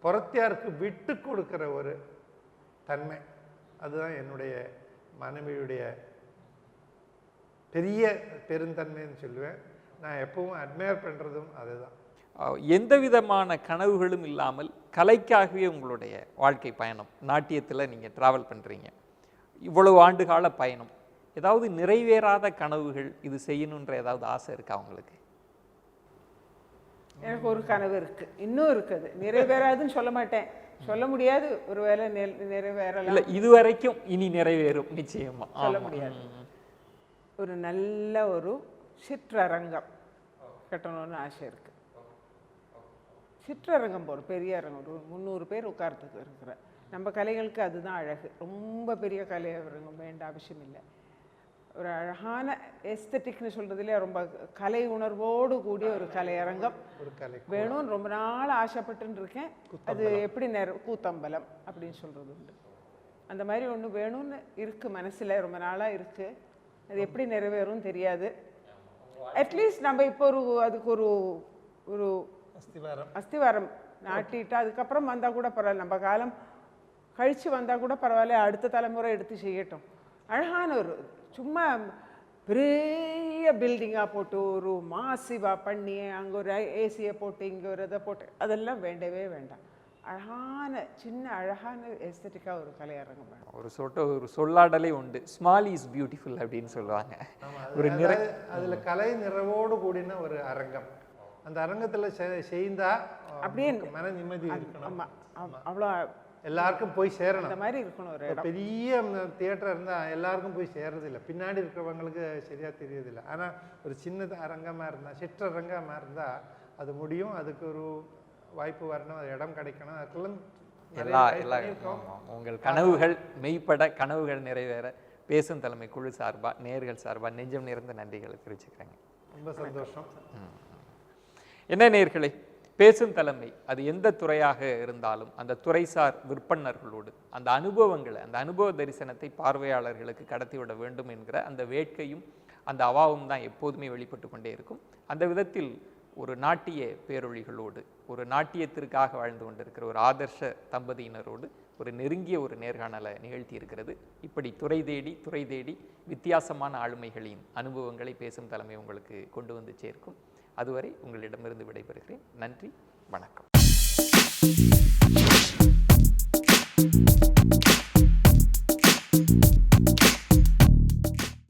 புறத்தியாருக்கு விட்டு கொடுக்குற ஒரு தன்மை, அதுதான் என்னுடைய மனைவியுடைய பெரிய பெருந்தன்மைன்னு சொல்லுவேன். நான் எப்பவும் அட்மையர் பண்ணுறதும் அதுதான். எந்த விதமான கனவுகளும் இல்லாமல் கலைக்காகவே உங்களுடைய வாழ்க்கை பயணம், நாட்டியத்தில் நீங்கள் ட்ராவல் பண்ணுறீங்க. இவ்வளவு ஆண்டுகால பயணம், ஏதாவது நிறைவேறாத கனவுகள், இது செய்யணுன்ற ஏதாவது ஆசை இருக்கா உங்களுக்கு? எனக்கு ஒரு கனவு இருக்குது, இன்னும் இருக்குது. நிறைவேறாதுன்னு சொல்ல மாட்டேன், சொல்ல முடியாது. ஒருவேளை நிறைவேறலாம். இல்லை, இதுவரைக்கும் இனி நிறைவேறும் நிச்சயமா. சொல்ல முடியாது. ஒரு நல்ல ஒரு சிற்றரங்கம் கட்டணும்னு ஆசை இருக்குது. சிற்றரங்கம் போகிற பெரிய அரங்கம், ஒரு 300 பேர் உட்காரத்துக்கு இருக்கிற நம்ம கலைகளுக்கு அதுதான் அழகு. ரொம்ப பெரிய கலை அரங்கம் வேண்ட அவசியம் இல்லை. ஒரு அழகான எஸ்தட்டிக்னு சொல்கிறதுலே ரொம்ப கலை உணர்வோடு கூடிய ஒரு கலையரங்கம் வேணும்னு ரொம்ப நாள் ஆசைப்பட்டுன்னு இருக்கேன். அது எப்படி கூத்தம்பலம் அப்படின்னு சொல்கிறது உண்டு. அந்த மாதிரி ஒன்று வேணும்னு இருக்குது மனசில், ரொம்ப நாளாக இருக்குது. அது எப்படி நிறைவேறும் தெரியாது. அட்லீஸ்ட் நம்ம இப்போ அதுக்கு ஒரு அஸ்திவாரம் நாட்டிட்டு அதுக்கப்புறம் வந்தால் கூட பரவாயில்ல, நம்ம காலம் கழித்து வந்தால் கூட பரவாயில்ல, அடுத்த தலைமுறை எடுத்து செய்யட்டும். அழகான ஒரு சும்மா பெரிய பில்டிங்காக போட்டு ஒரு மாசிவாக பண்ணி அங்கே ஒரு ஏசியை போட்டு இங்கே ஒரு இதை போட்டு அதெல்லாம் வேண்டவே வேண்டாம். அழகான சின்ன அழகான எஸ்தட்டிக்காக ஒரு கலையரங்கம் வேணும். ஒரு சொல்லாடலே உண்டு, ஸ்மால் இஸ் பியூட்டிஃபுல் அப்படின்னு சொல்லுவாங்க. ஒரு அதில் கலை நிறைவோடு கூடின ஒரு அரங்கம். அந்த அரங்கத்தில் செய்தா அப்படியே மன நிம்மதி இருக்கணும். அவ்வளோ எல்லாருக்கும் போய் சேரணும். அந்த மாதிரி இருக்கணும். ஒரு பெரிய தியேட்டர் இருந்தால் எல்லாருக்கும் போய் சேர்றதில்லை, பின்னாடி இருக்கிறவங்களுக்கு சரியாக தெரியறதில்லை. ஆனால் ஒரு சின்ன அரங்கமாக இருந்தால், சிற்றரங்கமாக இருந்தால் அது முடியும். அதுக்கு ஒரு வாய்ப்பு வரணும், அது இடம் கிடைக்கணும், அதுக்கெல்லாம் உங்கள் கனவுகள் மெய்ப்பட, கனவுகள் நிறைவேற பேசும் தலைமை குழு சார்பா, நேர்கள் சார்பா நெஞ்சம் நிறைந்த நன்றிகளை தெரிவிச்சுக்கிறேங்க. ரொம்ப சந்தோஷம். என்ன நேயர்களே, பேசும் தலைமை அது எந்த துறையாக இருந்தாலும் அந்த துறைசார் விற்பனர்களோடு அந்த அனுபவங்களை, அந்த அனுபவ தரிசனத்தை பார்வையாளர்களுக்கு கடத்திவிட வேண்டும் என்கிற அந்த வேட்கையும் அந்த அவாவும் தான் எப்போதுமே வெளிப்பட்டு கொண்டே இருக்கும். அந்த விதத்தில் ஒரு நாட்டிய பேரொழிகளோடு, ஒரு நாட்டியத்திற்காக வாழ்ந்து கொண்டிருக்கிற ஒரு ஆதர்ஷ தம்பதியினரோடு ஒரு நெருங்கிய ஒரு நேர்காணலை நிகழ்த்தி இருக்கிறது. இப்படி துறை தேடி வித்தியாசமான ஆளுமைகளின் அனுபவங்களை பேசும் தலைமை உங்களுக்கு கொண்டு வந்து சேர்க்கும். அதுவரை உங்களிடமிருந்து விடைபெறுகிறேன். நன்றி, வணக்கம்.